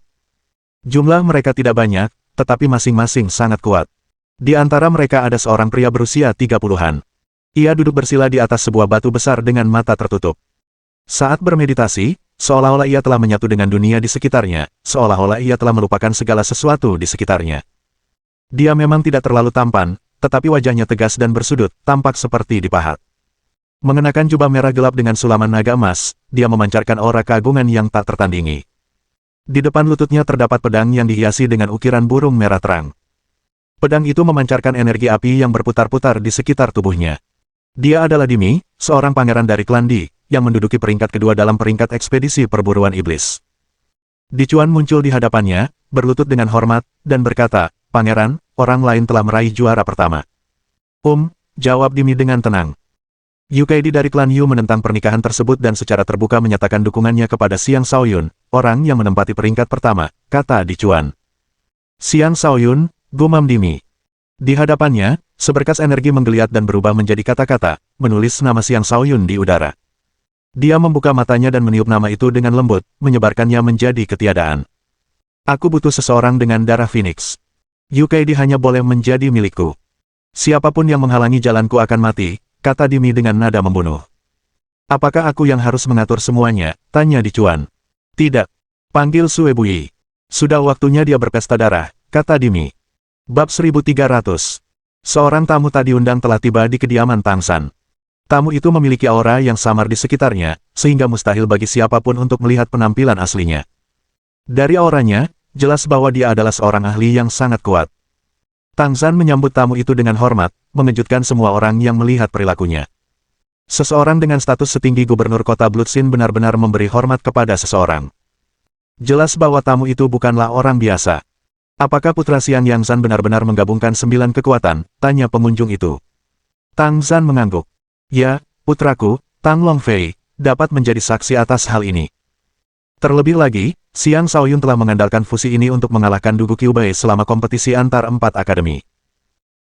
Jumlah mereka tidak banyak, tetapi masing-masing sangat kuat. Di antara mereka ada seorang pria berusia 30-an. Ia duduk bersila di atas sebuah batu besar dengan mata tertutup. Saat bermeditasi, seolah-olah ia telah menyatu dengan dunia di sekitarnya, seolah-olah ia telah melupakan segala sesuatu di sekitarnya. Dia memang tidak terlalu tampan, tetapi wajahnya tegas dan bersudut, tampak seperti dipahat. Mengenakan jubah merah gelap dengan sulaman naga emas, dia memancarkan aura keagungan yang tak tertandingi. Di depan lututnya terdapat pedang yang dihiasi dengan ukiran burung merah terang. Pedang itu memancarkan energi api yang berputar-putar di sekitar tubuhnya. Dia adalah Dimi, seorang pangeran dari klan Di, yang menduduki peringkat kedua dalam peringkat ekspedisi perburuan iblis. Dicuan muncul di hadapannya, berlutut dengan hormat, dan berkata, "Pangeran, orang lain telah meraih juara pertama." Jawab Dimi dengan tenang. Yukaidi dari klan Yu menentang pernikahan tersebut dan secara terbuka menyatakan dukungannya kepada Xiang Shaoyun, orang yang menempati peringkat pertama, kata Dicuan. Xiang Shaoyun, gumam Dimi. Di hadapannya, seberkas energi menggeliat dan berubah menjadi kata-kata, menulis nama Xiang Shaoyun di udara. Dia membuka matanya dan meniup nama itu dengan lembut, menyebarkannya menjadi ketiadaan. Aku butuh seseorang dengan darah Phoenix. Yukaidi hanya boleh menjadi milikku. Siapapun yang menghalangi jalanku akan mati, kata Dimi dengan nada membunuh. Apakah aku yang harus mengatur semuanya? Tanya Dicuan. Tidak. Panggil Sue Bui. Sudah waktunya dia berpesta darah, kata Dimi. Bab 1300. Seorang tamu tak diundang telah tiba di kediaman Tang San. Tamu itu memiliki aura yang samar di sekitarnya, sehingga mustahil bagi siapapun untuk melihat penampilan aslinya. Dari auranya, jelas bahwa dia adalah seorang ahli yang sangat kuat. Tang San menyambut tamu itu dengan hormat, mengejutkan semua orang yang melihat perilakunya. Seseorang dengan status setinggi gubernur kota Bloodsin benar-benar memberi hormat kepada seseorang. Jelas bahwa tamu itu bukanlah orang biasa. Apakah putra Xiang Yangzan benar-benar menggabungkan 9 kekuatan? Tanya pengunjung itu. Tang San mengangguk. Ya, putraku, Tang Longfei, dapat menjadi saksi atas hal ini. Terlebih lagi, Xiang Shaoyun telah mengandalkan fusi ini untuk mengalahkan Dugu Qiubai selama kompetisi antar 4 akademi.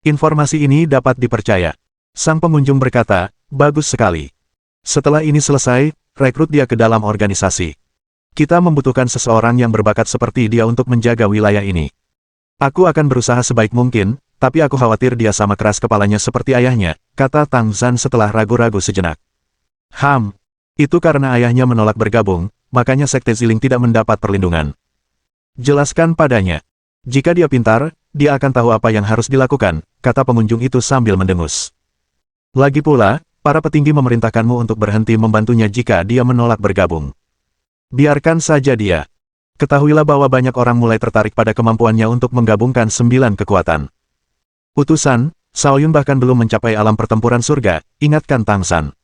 Informasi ini dapat dipercaya. Sang pengunjung berkata, bagus sekali. Setelah ini selesai, rekrut dia ke dalam organisasi. Kita membutuhkan seseorang yang berbakat seperti dia untuk menjaga wilayah ini. Aku akan berusaha sebaik mungkin, tapi aku khawatir dia sama keras kepalanya seperti ayahnya, kata Tang San setelah ragu-ragu sejenak. Itu karena ayahnya menolak bergabung, makanya Sekte Ziling tidak mendapat perlindungan. Jelaskan padanya. Jika dia pintar, dia akan tahu apa yang harus dilakukan, kata pengunjung itu sambil mendengus. Lagi pula, para petinggi memerintahkanmu untuk berhenti membantunya jika dia menolak bergabung. Biarkan saja dia. Ketahuilah bahwa banyak orang mulai tertarik pada kemampuannya untuk menggabungkan 9 kekuatan. Utusan, Shaoyun bahkan belum mencapai alam pertempuran surga, ingatkan Tang San.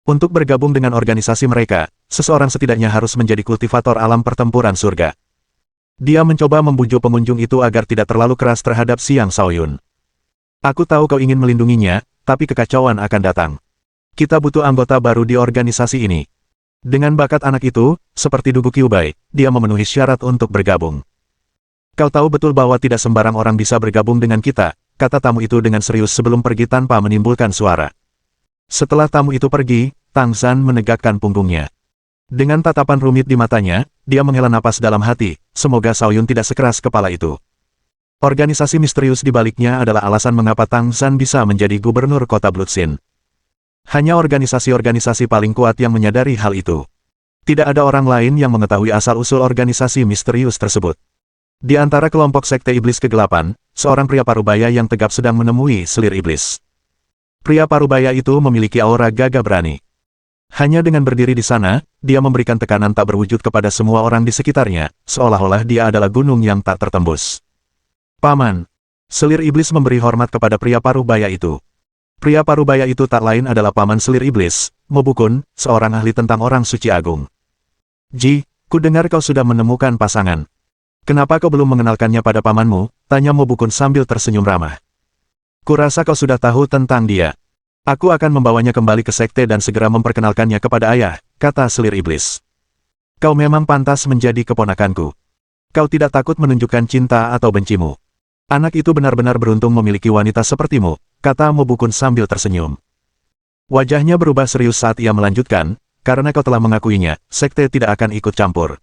Untuk bergabung dengan organisasi mereka, seseorang setidaknya harus menjadi kultivator alam pertempuran surga. Dia mencoba membujuk pengunjung itu agar tidak terlalu keras terhadap Xiang Shaoyun. Aku tahu kau ingin melindunginya, tapi kekacauan akan datang. Kita butuh anggota baru di organisasi ini. Dengan bakat anak itu, seperti Dugu Qiubai, dia memenuhi syarat untuk bergabung. Kau tahu betul bahwa tidak sembarang orang bisa bergabung dengan kita, kata tamu itu dengan serius sebelum pergi tanpa menimbulkan suara. Setelah tamu itu pergi, Tang San menegakkan punggungnya. Dengan tatapan rumit di matanya, dia menghela napas dalam hati, semoga Shaoyun tidak sekeras kepala itu. Organisasi misterius di baliknya adalah alasan mengapa Tang San bisa menjadi gubernur kota Bloodsin. Hanya organisasi-organisasi paling kuat yang menyadari hal itu. Tidak ada orang lain yang mengetahui asal-usul organisasi misterius tersebut. Di antara kelompok Sekte Iblis Kegelapan, seorang pria parubaya yang tegap sedang menemui selir iblis. Pria parubaya itu memiliki aura gagah berani. Hanya dengan berdiri di sana, dia memberikan tekanan tak berwujud kepada semua orang di sekitarnya, seolah-olah dia adalah gunung yang tak tertembus. Paman. Selir iblis memberi hormat kepada pria parubaya itu. Pria parubaya itu tak lain adalah paman selir iblis, Mobukun, seorang ahli tentang orang suci agung. Ji, ku dengar kau sudah menemukan pasangan. Kenapa kau belum mengenalkannya pada pamanmu? Tanya Mo Bukun sambil tersenyum ramah. Kurasa kau sudah tahu tentang dia. Aku akan membawanya kembali ke sekte dan segera memperkenalkannya kepada ayah, kata selir iblis. Kau memang pantas menjadi keponakanku. Kau tidak takut menunjukkan cinta atau bencimu. Anak itu benar-benar beruntung memiliki wanita sepertimu, kata Mo Bukun sambil tersenyum. Wajahnya berubah serius saat ia melanjutkan, karena kau telah mengakuinya, sekte tidak akan ikut campur.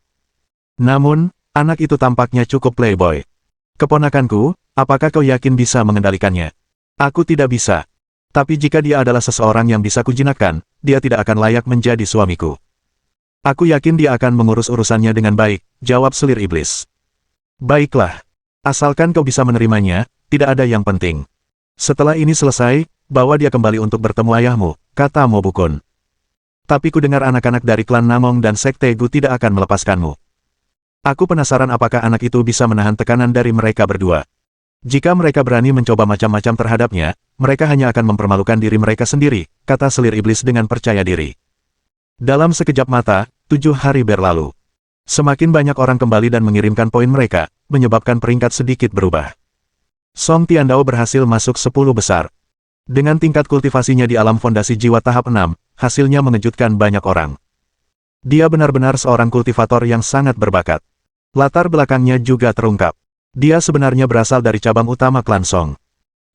Namun, anak itu tampaknya cukup playboy. Keponakanku, apakah kau yakin bisa mengendalikannya? Aku tidak bisa. Tapi jika dia adalah seseorang yang bisa kujinakkan, dia tidak akan layak menjadi suamiku. Aku yakin dia akan mengurus urusannya dengan baik, jawab selir iblis. Baiklah. Asalkan kau bisa menerimanya, tidak ada yang penting. Setelah ini selesai, bawa dia kembali untuk bertemu ayahmu, kata Mo Bukun. Tapi ku dengar anak-anak dari klan Namong dan Sekte Gu tidak akan melepaskanmu. Aku penasaran apakah anak itu bisa menahan tekanan dari mereka berdua. Jika mereka berani mencoba macam-macam terhadapnya, mereka hanya akan mempermalukan diri mereka sendiri, kata selir iblis dengan percaya diri. Dalam sekejap mata, 7 hari berlalu. Semakin banyak orang kembali dan mengirimkan poin mereka, menyebabkan peringkat sedikit berubah. Song Tiandao berhasil masuk 10 besar. Dengan tingkat kultivasinya di alam fondasi jiwa tahap 6, hasilnya mengejutkan banyak orang. Dia benar-benar seorang kultivator yang sangat berbakat. Latar belakangnya juga terungkap. Dia sebenarnya berasal dari cabang utama klan Song.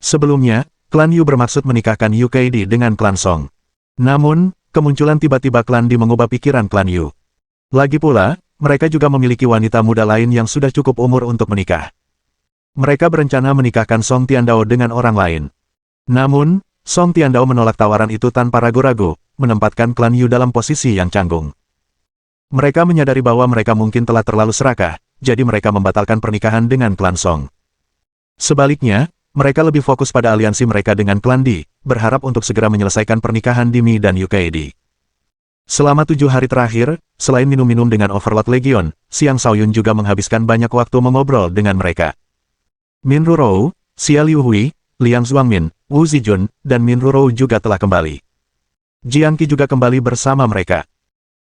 Sebelumnya, klan Yu bermaksud menikahkan Yu Keidi dengan klan Song. Namun, kemunculan tiba-tiba klan Di mengubah pikiran klan Yu. Lagi pula, mereka juga memiliki wanita muda lain yang sudah cukup umur untuk menikah. Mereka berencana menikahkan Song Tiandao dengan orang lain. Namun, Song Tiandao menolak tawaran itu tanpa ragu-ragu, menempatkan klan Yu dalam posisi yang canggung. Mereka menyadari bahwa mereka mungkin telah terlalu serakah, jadi mereka membatalkan pernikahan dengan klan Song. Sebaliknya, mereka lebih fokus pada aliansi mereka dengan klan Di, berharap untuk segera menyelesaikan pernikahan Dimi dan Yu Keidi. Selama 7 hari terakhir, selain minum-minum dengan Overlord Legion, Xiang Shaoyun juga menghabiskan banyak waktu mengobrol dengan mereka. Min Rurou, Xia Liu Hui, Liang Zuangmin, Wu Zijun, dan Min Rurou juga telah kembali. Jiang Qi juga kembali bersama mereka.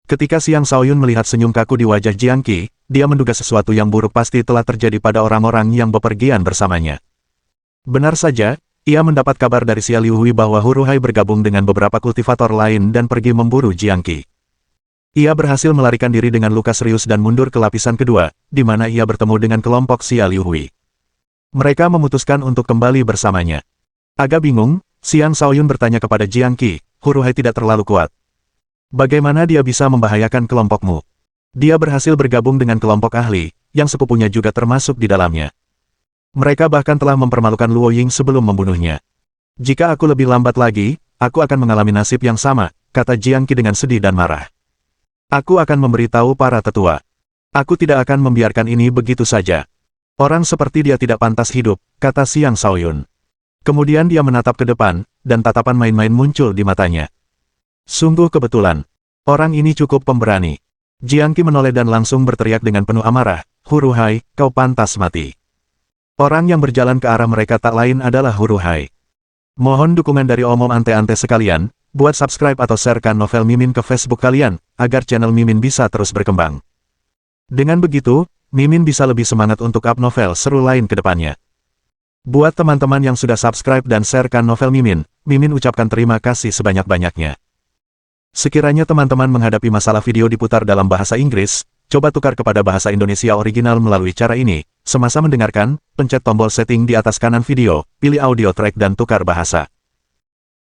Ketika Xiang Shaoyun melihat senyum kaku di wajah Jiang Qi, dia menduga sesuatu yang buruk pasti telah terjadi pada orang-orang yang bepergian bersamanya. Benar saja, ia mendapat kabar dari Xia Liu Hui bahwa Huruhai bergabung dengan beberapa kultivator lain dan pergi memburu Jiang Qi. Ia berhasil melarikan diri dengan luka serius dan mundur ke lapisan kedua, di mana ia bertemu dengan kelompok Xia Liu Hui. Mereka memutuskan untuk kembali bersamanya. Agak bingung, Xiang Shaoyun bertanya kepada Jiang Qi, Huruhai tidak terlalu kuat. Bagaimana dia bisa membahayakan kelompokmu? Dia berhasil bergabung dengan kelompok ahli, yang sepupunya juga termasuk di dalamnya. Mereka bahkan telah mempermalukan Luo Ying sebelum membunuhnya. Jika aku lebih lambat lagi, aku akan mengalami nasib yang sama, kata Jiang Qi dengan sedih dan marah. Aku akan memberitahu para tetua. Aku tidak akan membiarkan ini begitu saja. Orang seperti dia tidak pantas hidup, kata Xiang Shaoyun. Kemudian dia menatap ke depan, dan tatapan main-main muncul di matanya. Sungguh kebetulan. Orang ini cukup pemberani. Jiang Qi menoleh dan langsung berteriak dengan penuh amarah, Huruhai, kau pantas mati. Orang yang berjalan ke arah mereka tak lain adalah Huruhai. Mohon dukungan dari omom ante-ante sekalian, buat subscribe atau sharekan novel Mimin ke Facebook kalian, agar channel Mimin bisa terus berkembang. Dengan begitu, Mimin bisa lebih semangat untuk up novel seru lain ke depannya. Buat teman-teman yang sudah subscribe dan sharekan novel Mimin, Mimin ucapkan terima kasih sebanyak-banyaknya. Sekiranya teman-teman menghadapi masalah video diputar dalam bahasa Inggris, coba tukar kepada bahasa Indonesia original melalui cara ini. Semasa mendengarkan, pencet tombol setting di atas kanan video, pilih audio track dan tukar bahasa.